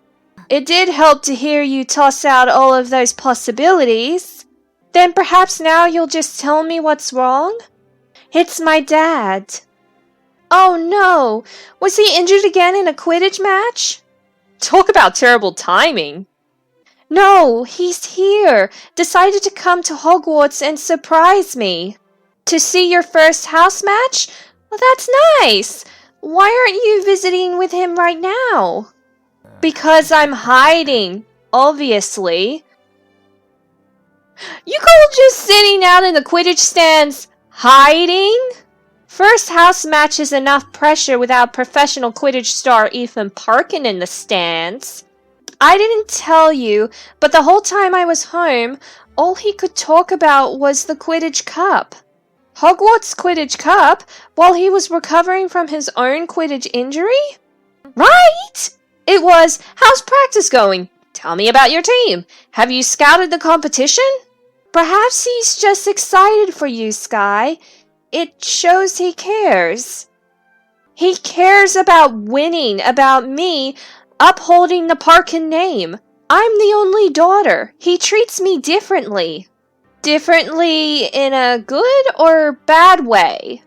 It did help to hear you toss out all of those possibilities. Then perhaps now you'll just tell me what's wrong? It's my dad. Oh no! Was he injured again in a Quidditch match? Talk about terrible timing. No, he's here. Decided to come to Hogwarts and surprise me. To see your first house match? Well, that's nice. Why aren't you visiting with him right now? Because I'm hiding, obviously. You call just sitting out in the Quidditch stands hiding? First house match is enough pressure without professional Quidditch star Ethan Parkin in the stands. I didn't tell you, but the whole time I was home, all he could talk about was the Quidditch Cup. Hogwarts Quidditch Cup while he was recovering from his own Quidditch injury? Right! It was, how's practice going? Tell me about your team. Have you scouted the competition? Perhaps he's just excited for you, Sky. It shows he cares. He cares about winning, about me, upholding the Parkin name. I'm the only daughter. He treats me differently. Differently in a good or bad way?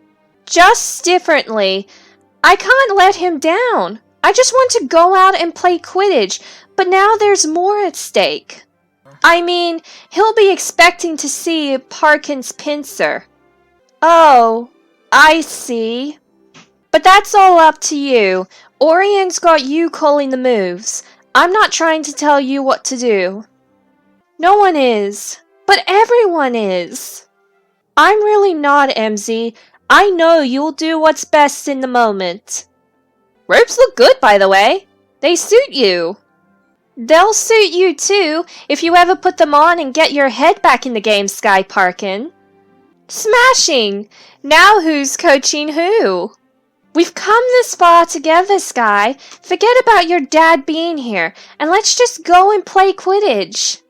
Just differently. I can't let him down. I just want to go out and play Quidditch, but now there's more at stake. I mean, he'll be expecting to see Parkin's pincer. Oh, I see. But that's all up to you. Orion's got you calling the moves. I'm not trying to tell you what to do. No one is, but everyone is. I'm really not, Emmzy. I know you'll do what's best in the moment. Robes look good, by the way. They suit you. They'll suit you too, if you ever put them on and get your head back in the game, Sky Parkin. Smashing! Now who's coaching who? We've come this far together, Sky. Forget about your dad being here, and let's just go and play Quidditch.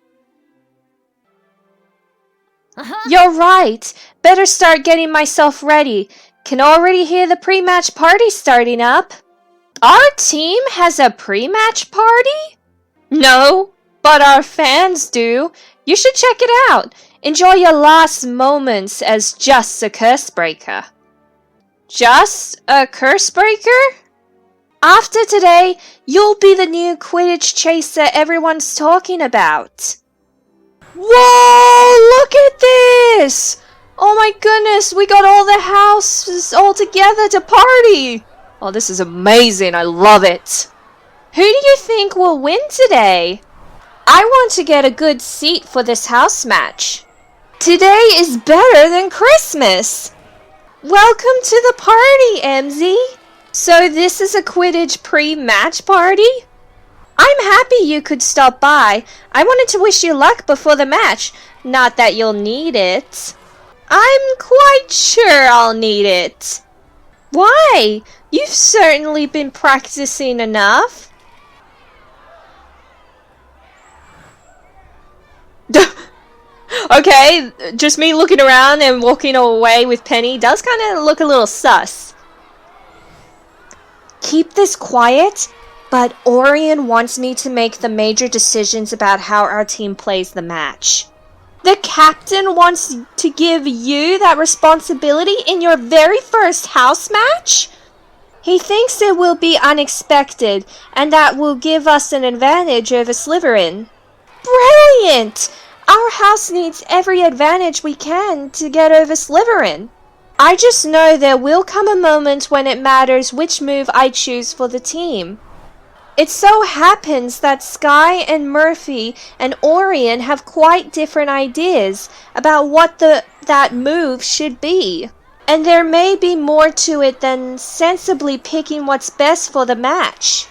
You're right. Better start getting myself ready. Can already hear the pre-match party starting up. Our team has a pre-match party? No, but our fans do. You should check it out. Enjoy your last moments as just a curse breaker. Just a curse breaker? After today, you'll be the new Quidditch chaser everyone's talking about. Whoa, look at this! Oh my goodness, we got all the houses all together to party! Oh, this is amazing, I love it. Who do you think will win today? I want to get a good seat for this house match. Today is better than Christmas. Welcome to the party, Emmzy. So this is a Quidditch pre-match party? I'm happy you could stop by. I wanted to wish you luck before the match. Not that you'll need it. I'm quite sure I'll need it. Why? You've certainly been practicing enough. Okay, just me looking around and walking away with Penny does kind of look a little sus. Keep this quiet, but Orion wants me to make the major decisions about how our team plays the match. The captain wants to give you that responsibility in your very first house match? He thinks it will be unexpected, and that will give us an advantage over Slytherin. Brilliant! Our house needs every advantage we can to get over Slytherin. I just know there will come a moment when it matters which move I choose for the team. It so happens that Skye and Murphy and Orion have quite different ideas about what that move should be. And there may be more to it than sensibly picking what's best for the match.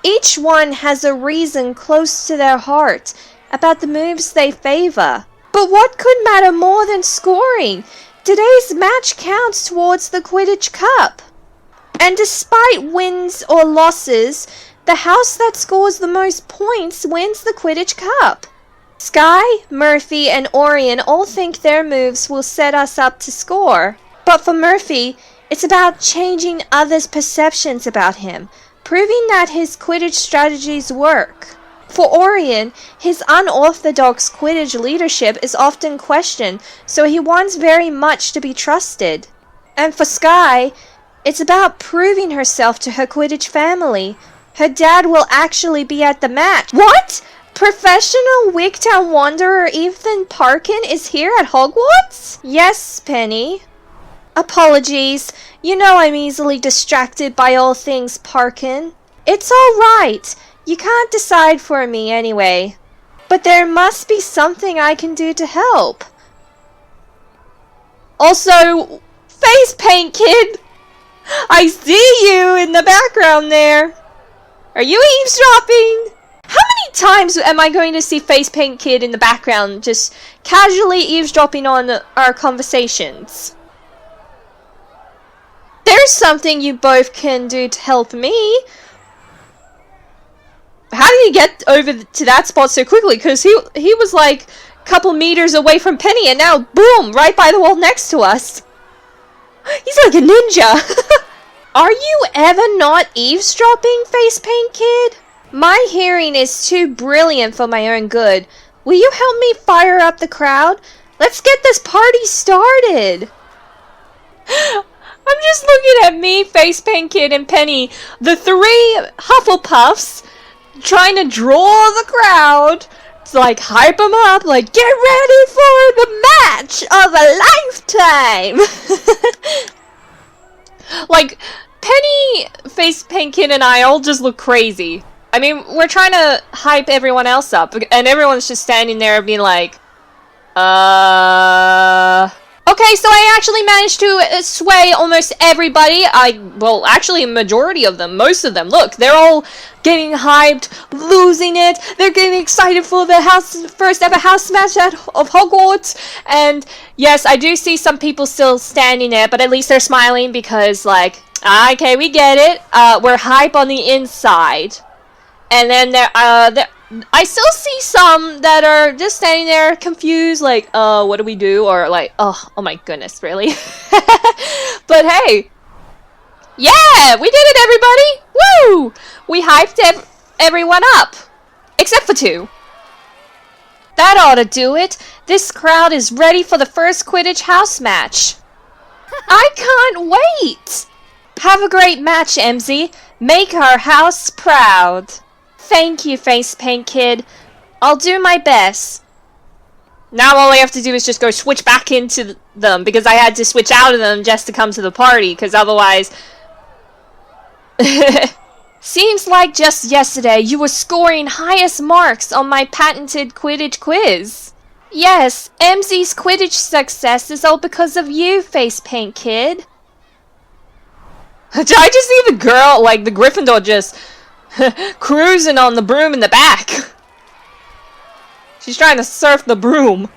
Each one has a reason close to their heart about the moves they favor. But what could matter more than scoring? Today's match counts towards the Quidditch Cup. And despite wins or losses, the house that scores the most points wins the Quidditch Cup. Skye, Murphy, and Orion all think their moves will set us up to score. But for Murphy, it's about changing others' perceptions about him, proving that his Quidditch strategies work. For Orion, his unorthodox Quidditch leadership is often questioned, so he wants very much to be trusted. And for Skye, it's about proving herself to her Quidditch family. Her dad will actually be at the match. What? Professional Wigtown Wanderer Ethan Parkin is here at Hogwarts? Yes, Penny. Apologies. You know I'm easily distracted by all things Parkin. It's all right. You can't decide for me anyway. But there must be something I can do to help. Also, face paint kid! I see you in the background there. Are you eavesdropping? How many times am I going to see face paint kid in the background just casually eavesdropping on our conversations? There's something you both can do to help me. How did he get over to that spot so quickly? Because he was like a couple meters away from Penny and now, boom, right by the wall next to us. He's like a ninja. Are you ever not eavesdropping, face paint kid? My hearing is too brilliant for my own good. Will you help me fire up the crowd? Let's get this party started. I'm just looking at me, face paint kid, and Penny, the three Hufflepuffs, trying to draw the crowd to like hype them up, like get ready for the match of a lifetime. Like Penny, face paint kid, and I all just look crazy. I mean, we're trying to hype everyone else up, and everyone's just standing there being like, Okay, so I actually managed to sway almost everybody. Well, actually a majority of them, most of them. Look, they're all getting hyped, losing it. They're getting excited for the first ever house match of Hogwarts. And yes, I do see some people still standing there, but at least they're smiling because like, okay, we get it. We're hype on the inside. And then I still see some that are just standing there confused, like, what do we do? Or like, oh my goodness, really? But hey, yeah, we did it, everybody! Woo! We hyped everyone up, except for two. That ought to do it. This crowd is ready for the first Quidditch house match. I can't wait! Have a great match, Emmzy. Make our house proud. Thank you, face paint kid. I'll do my best. Now all I have to do is just go switch back into them, because I had to switch out of them just to come to the party, because otherwise... Seems like just yesterday you were scoring highest marks on my patented Quidditch quiz. Yes, Emmzy's Quidditch success is all because of you, face paint kid. Did I just see the girl, like the Gryffindor, just Cruising on the broom in the back. She's trying to surf the broom.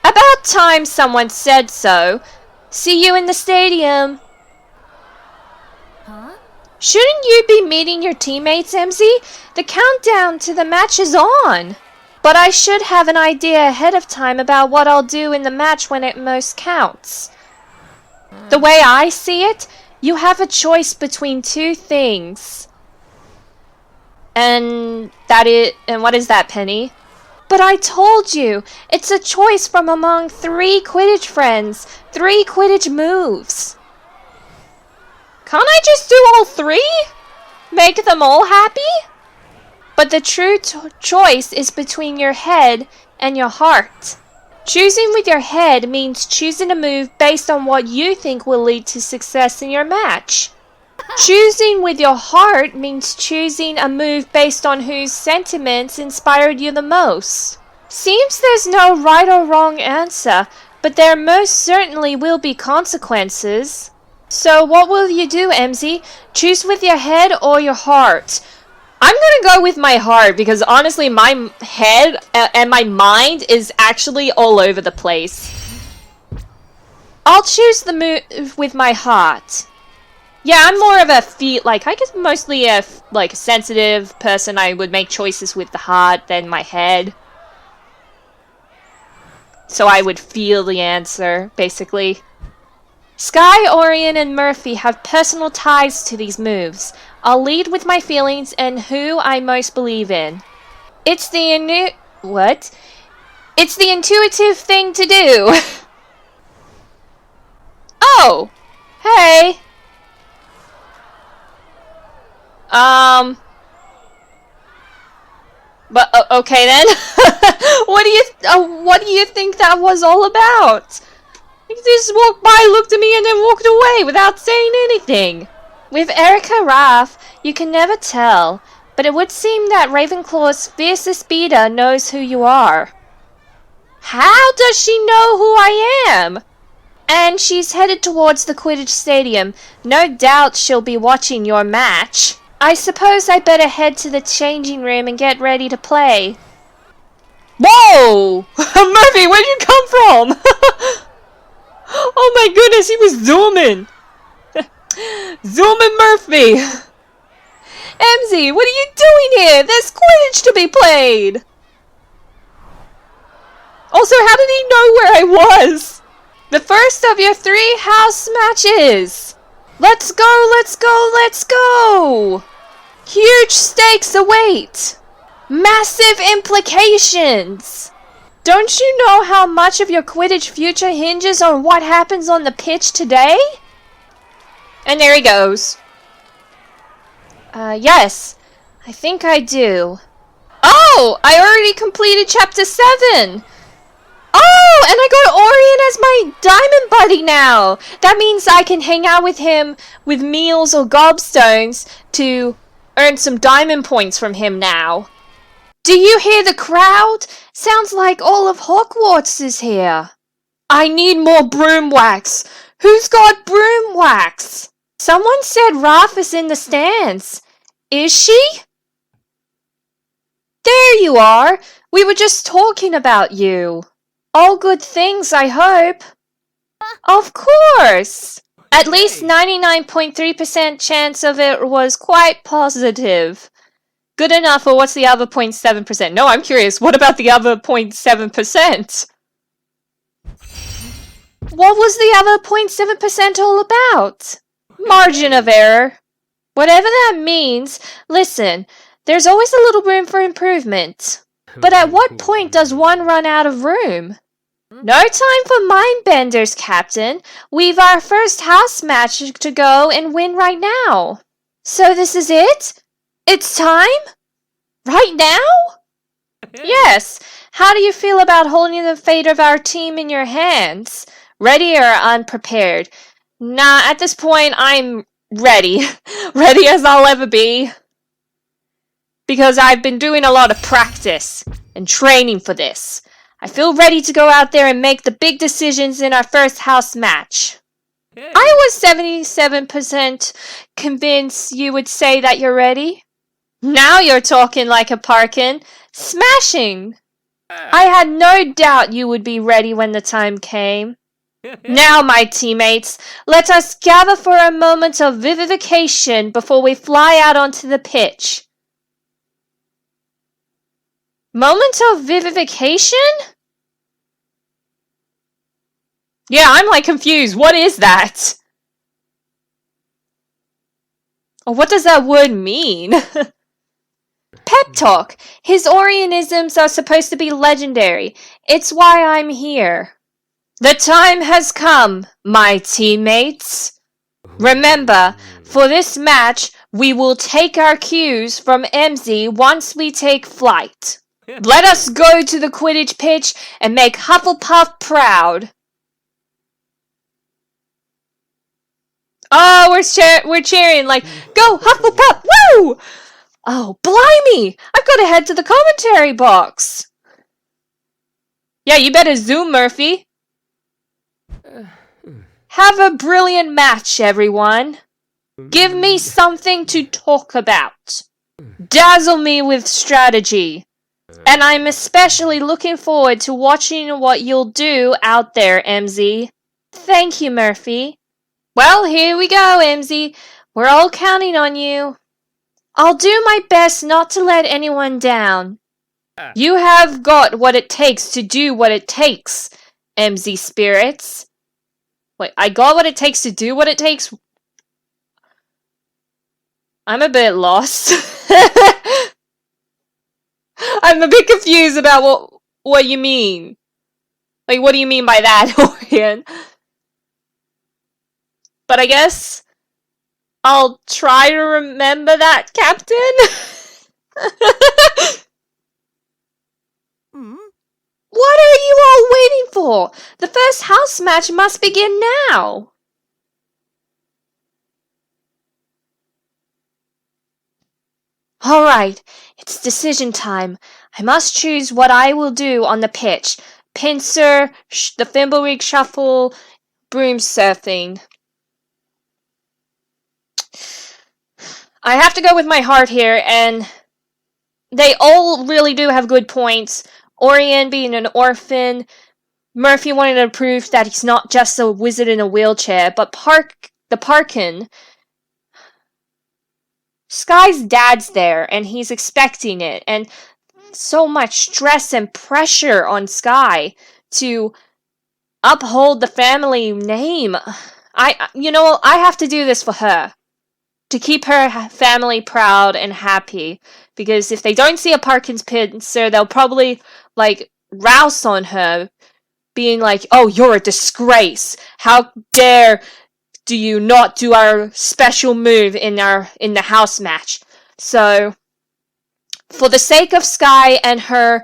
About time someone said so. See you in the stadium. Huh? Shouldn't you be meeting your teammates, Emmzy? The countdown to the match is on. But I should have an idea ahead of time about what I'll do in the match when it most counts. The way I see it, you have a choice between two things. And what is that, Penny? But I told you, it's a choice from among 3 Quidditch friends, 3 Quidditch moves. Can't I just do all 3? Make them all happy? But the true choice is between your head and your heart. Choosing with your head means choosing a move based on what you think will lead to success in your match. Choosing with your heart means choosing a move based on whose sentiments inspired you the most. Seems there's no right or wrong answer, but there most certainly will be consequences. So what will you do, Emmzy? Choose with your head or your heart? I'm gonna go with my heart because honestly my head and my mind is actually all over the place. I'll choose the move with my heart. Yeah, I'm more of a I guess mostly a sensitive person. I would make choices with the heart than my head. So I would feel the answer, basically. Sky, Orion, and Murphy have personal ties to these moves. I'll lead with my feelings and who I most believe in. It's the It's the intuitive thing to do. Oh! Hey! But okay then. What do you think that was all about? He just walked by, looked at me, and then walked away without saying anything. With Erica Raff, you can never tell, but it would seem that Ravenclaw's fiercest beater knows who you are. How does she know who I am? And she's headed towards the Quidditch Stadium. No doubt she'll be watching your match. I suppose I better head to the changing room and get ready to play. Whoa! Murphy, where'd you come from? Oh my goodness, he was zooming! Zooming Murphy! Emmzy, what are you doing here? There's Quidditch to be played! Also, how did he know where I was? The first of your 3 house matches! Let's go, let's go, let's go! Huge stakes await! Massive implications! Don't you know how much of your Quidditch future hinges on what happens on the pitch today? And there he goes. Yes. I think I do. Oh! I already completed chapter 7! Oh! And I got Orion as my diamond buddy now! That means I can hang out with him with meals or gobstones to earn some diamond points from him now. Do you hear the crowd? Sounds like all of Hogwarts is here. I need more broom wax. Who's got broom wax? Someone said Raph is in the stands. Is she? There you are. We were just talking about you. All good things, I hope. Of course. At least 99.3% chance of it was quite positive. Good enough, or what's the other 0.7%? No, I'm curious. What about the other 0.7%? What was the other 0.7% all about? Margin of error. Whatever that means, listen, there's always a little room for improvement. But at what point does one run out of room? No time for mind benders, Captain. We've our first house match to go and win right now. So this is it? It's time? Right now? Yes. How do you feel about holding the fate of our team in your hands? Ready or unprepared? Nah, at this point, I'm ready. Ready as I'll ever be. Because I've been doing a lot of practice and training for this. I feel ready to go out there and make the big decisions in our first house match. Hey. I was 77% convinced you would say that you're ready. Now you're talking like a Parkin. Smashing! I had no doubt you would be ready when the time came. Now, my teammates, let us gather for a moment of vivification before we fly out onto the pitch. Moment of vivification? Yeah, I'm like confused. What is that? Or what does that word mean? Pep talk. His Orianisms are supposed to be legendary. It's why I'm here. The time has come, my teammates. Remember, for this match, we will take our cues from Emmzy once we take flight. Let us go to the Quidditch pitch and make Hufflepuff proud. Oh, we're cheering like, go Hufflepuff, woo! Oh, blimey! I've got to head to the commentary box. Yeah, you better zoom, Murphy. Have a brilliant match, everyone. Give me something to talk about. Dazzle me with strategy. And I'm especially looking forward to watching what you'll do out there, Emmzy. Thank you, Murphy. Well, here we go, Emmzy. We're all counting on you. I'll do my best not to let anyone down. You have got what it takes to do what it takes, Emmzy Spirits. Wait, I got what it takes to do what it takes? I'm a bit lost. I'm a bit confused about what you mean. Like, what do you mean by that, Orion? But I guess I'll try to remember that, Captain. What are you all waiting for? The first house match must begin now. Alright, it's decision time. I must choose what I will do on the pitch. Pincer, the Thimbleweed Shuffle, broom surfing. I have to go with my heart here, and they all really do have good points. Orion being an orphan, Murphy wanted to prove that he's not just a wizard in a wheelchair, but Parkin. Sky's dad's there, and he's expecting it, and so much stress and pressure on Sky to uphold the family name. I have to do this for her. To keep her family proud and happy. Because if they don't see a Parkin's pincer, they'll probably, rouse on her. Being like, oh, you're a disgrace. How dare do you not do our special move in the house match? So, for the sake of Sky and her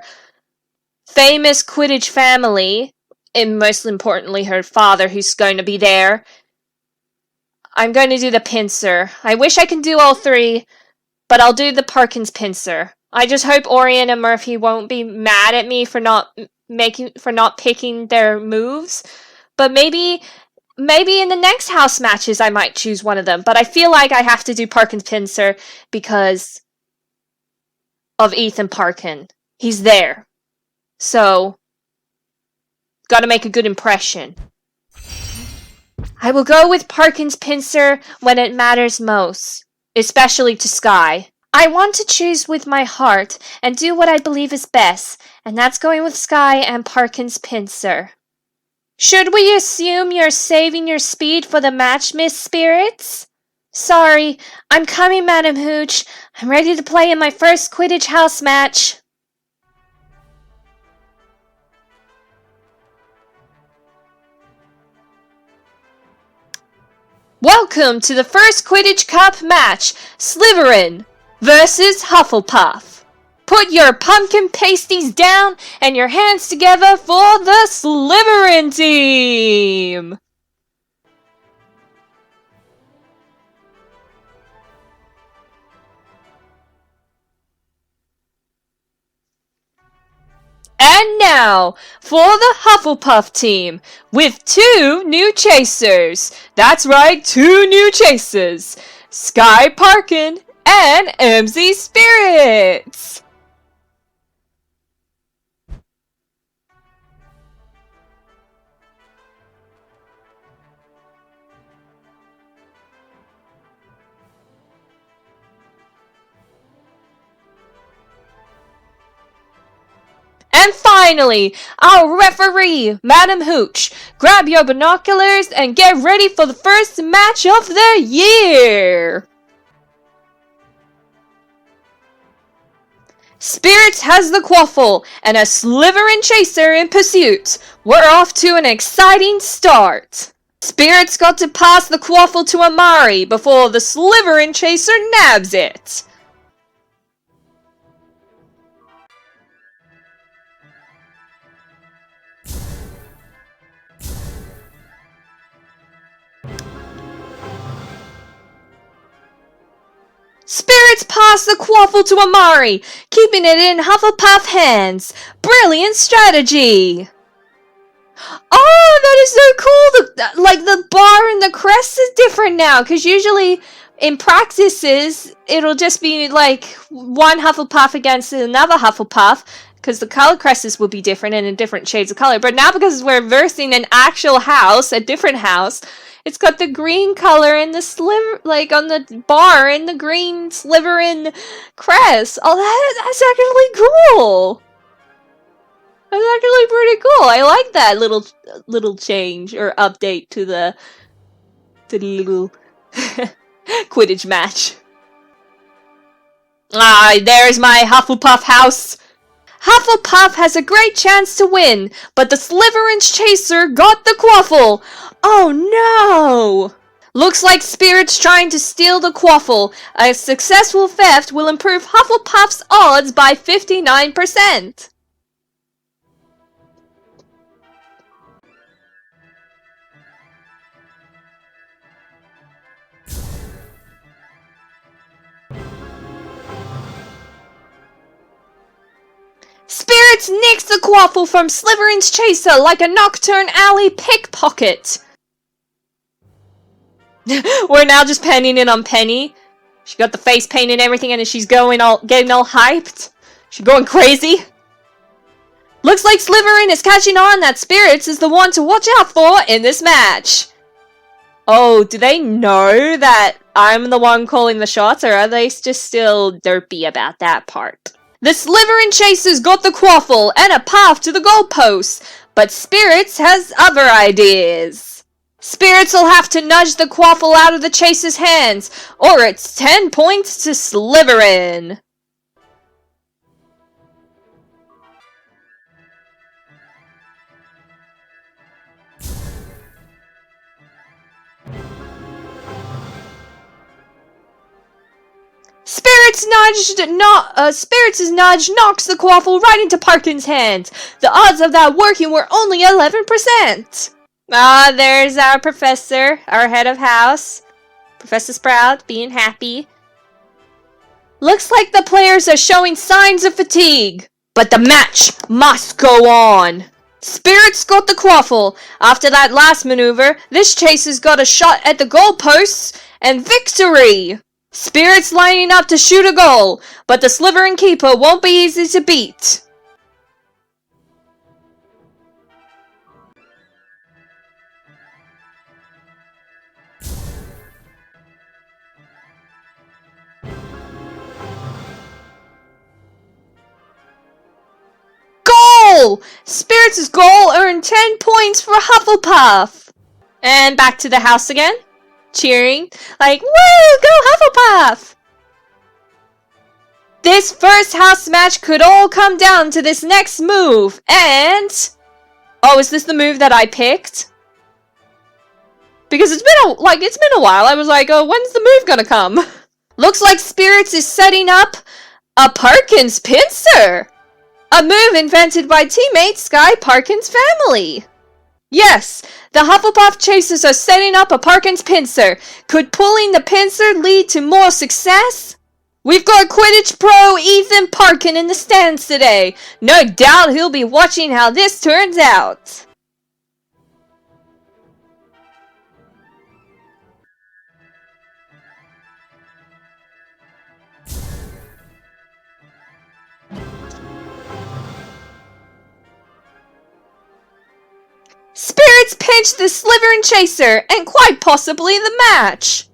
famous Quidditch family, and most importantly her father who's going to be there, I'm going to do the pincer. I wish I could do all three, but I'll do the Parkin's pincer. I just hope Orion and Murphy won't be mad at me for not picking their moves. But maybe in the next house matches I might choose one of them. But I feel like I have to do Parkin's pincer because of Ethan Parkin. He's there. So, gotta make a good impression. I will go with Parkin's pincer when it matters most, especially to Sky. I want to choose with my heart and do what I believe is best, and that's going with Sky and Parkin's pincer. Should we assume you're saving your speed for the match, Miss Spirits? Sorry, I'm coming, Madam Hooch. I'm ready to play in my first Quidditch house match. Welcome to the first Quidditch Cup match, Slytherin versus Hufflepuff. Put your pumpkin pasties down and your hands together for the Slytherin team! And now, for the Hufflepuff team, with 2 new chasers. That's right, 2 new chasers. Sky Parkin and Emmzy Spirits! And finally, our referee, Madam Hooch. Grab your binoculars and get ready for the first match of the year! Spirits has the quaffle and a Slytherin chaser in pursuit. We're off to an exciting start. Spirits got to pass the quaffle to Amari before the Slytherin chaser nabs it. Spirits pass the quaffle to Amari, keeping it in Hufflepuff hands. Brilliant strategy! Oh, that is so cool! The bar and the crest is different now, because usually in practices, it'll just be like one Hufflepuff against another Hufflepuff, because the color crests will be different and in different shades of color. But now because we're versing an actual house, a different house, it's got the green color and the on the bar and the green Slytherin crest. Oh, that's actually cool! That's actually pretty cool. I like that little change or update to the little Quidditch match. Ah, there's my Hufflepuff house. Hufflepuff has a great chance to win, but the Slytherin's chaser got the quaffle. Oh no! Looks like Spirit's trying to steal the quaffle. A successful theft will improve Hufflepuff's odds by 59%. Spirits nicks the quaffle from Slytherin's chaser like a Nocturne Alley pickpocket. We're now just penning in on Penny. She got the face paint and everything, and she's getting all hyped. She's going crazy. Looks like Slytherin is catching on that Spirits is the one to watch out for in this match. Oh, do they know that I'm the one calling the shots, or are they just still derpy about that part? The Slytherin chasers got the quaffle and a path to the goalpost, but Spirits has other ideas. Spirits will have to nudge the quaffle out of the chaser's hands, or it's 10 points to Slytherin. Spirits' nudge knocks the quaffle right into Parkin's hands. The odds of that working were only 11%. Ah, there's our professor, our head of house. Professor Sprout, being happy. Looks like the players are showing signs of fatigue. But the match must go on. Spirits got the quaffle. After that last maneuver, this chaser's got a shot at the goalposts and victory! Spirits lining up to shoot a goal, but the Slytherin keeper won't be easy to beat. Goal! Spirits' goal earned 10 points for Hufflepuff. And back to the house again. Cheering, like, woo, go Hufflepuff! This first house match could all come down to this next move, and... Oh, is this the move that I picked? Because it's been a while. I was like, oh, when's the move gonna come? Looks like Spirits is setting up a Parkin's pincer! A move invented by teammate Sky Parkin's family! Yes, the Hufflepuff chasers are setting up a Parkin's pincer. Could pulling the pincer lead to more success? We've got Quidditch pro Ethan Parkin in the stands today. No doubt he'll be watching how this turns out. Spirits pinch the Slytherin chaser, and quite possibly the match.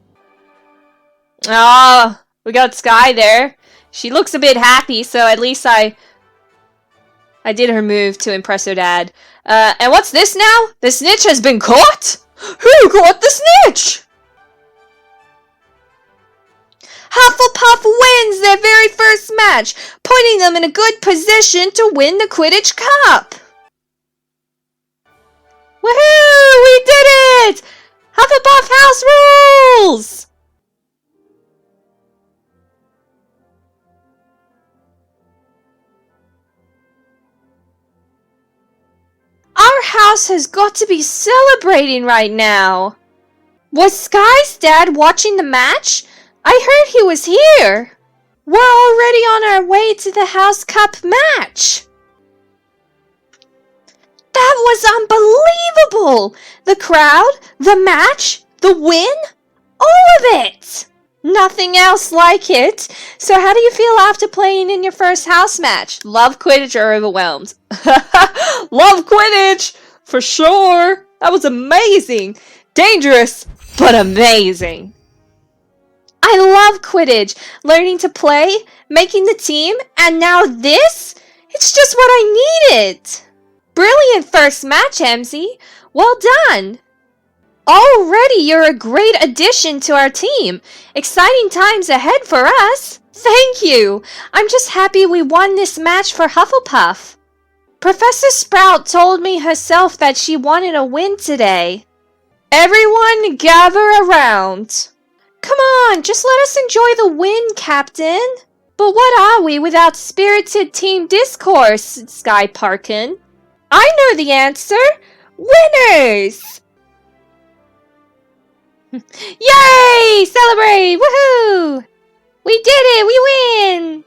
Ah, we got Sky there. She looks a bit happy, so at least I did her move to impress her dad. And what's this now? The snitch has been caught? Who caught the snitch? Hufflepuff wins their very first match, putting them in a good position to win the Quidditch Cup. Woohoo! We did it! Hufflepuff house rules! Our house has got to be celebrating right now. Was Sky's dad watching the match? I heard he was here. We're already on our way to the House Cup match. That was unbelievable! The crowd, the match, the win, all of it! Nothing else like it. So how do you feel after playing in your first house match? Love Quidditch or overwhelmed? Love Quidditch! For sure! That was amazing! Dangerous, but amazing! I love Quidditch! Learning to play, making the team, and now this? It's just what I needed! Brilliant first match, Emmzy! Well done! Already you're a great addition to our team! Exciting times ahead for us! Thank you! I'm just happy we won this match for Hufflepuff. Professor Sprout told me herself that she wanted a win today. Everyone gather around! Come on, just let us enjoy the win, Captain! But what are we without spirited team discourse, Sky Parkin? I know the answer! Winners! Yay! Celebrate! Woohoo! We did it! We win!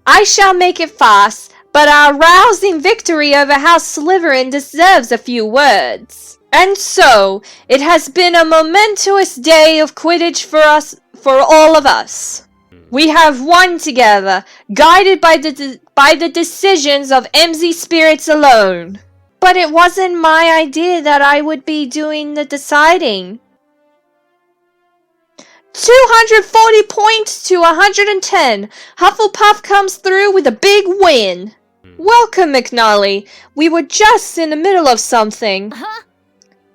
I shall make it fast, but our rousing victory over House Slytherin deserves a few words. And so, it has been a momentous day of Quidditch for all of us. We have won together, guided by the decisions of Emmzy Spirits alone. But it wasn't my idea that I would be doing the deciding. 240 points to 110. Hufflepuff comes through with a big win. Welcome, McNally. We were just in the middle of something.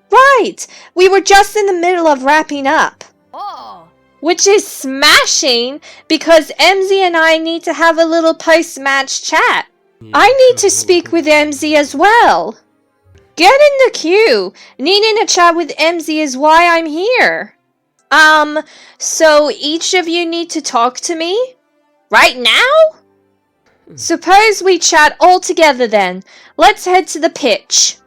Right, we were just in the middle of wrapping up. Oh. Which is smashing because Emmzy and I need to have a little post-match chat. I need to speak with Emmzy as well. Get in the queue. Needing a chat with Emmzy is why I'm here. So each of you need to talk to me? Right now? Suppose we chat all together then. Let's head to the pitch.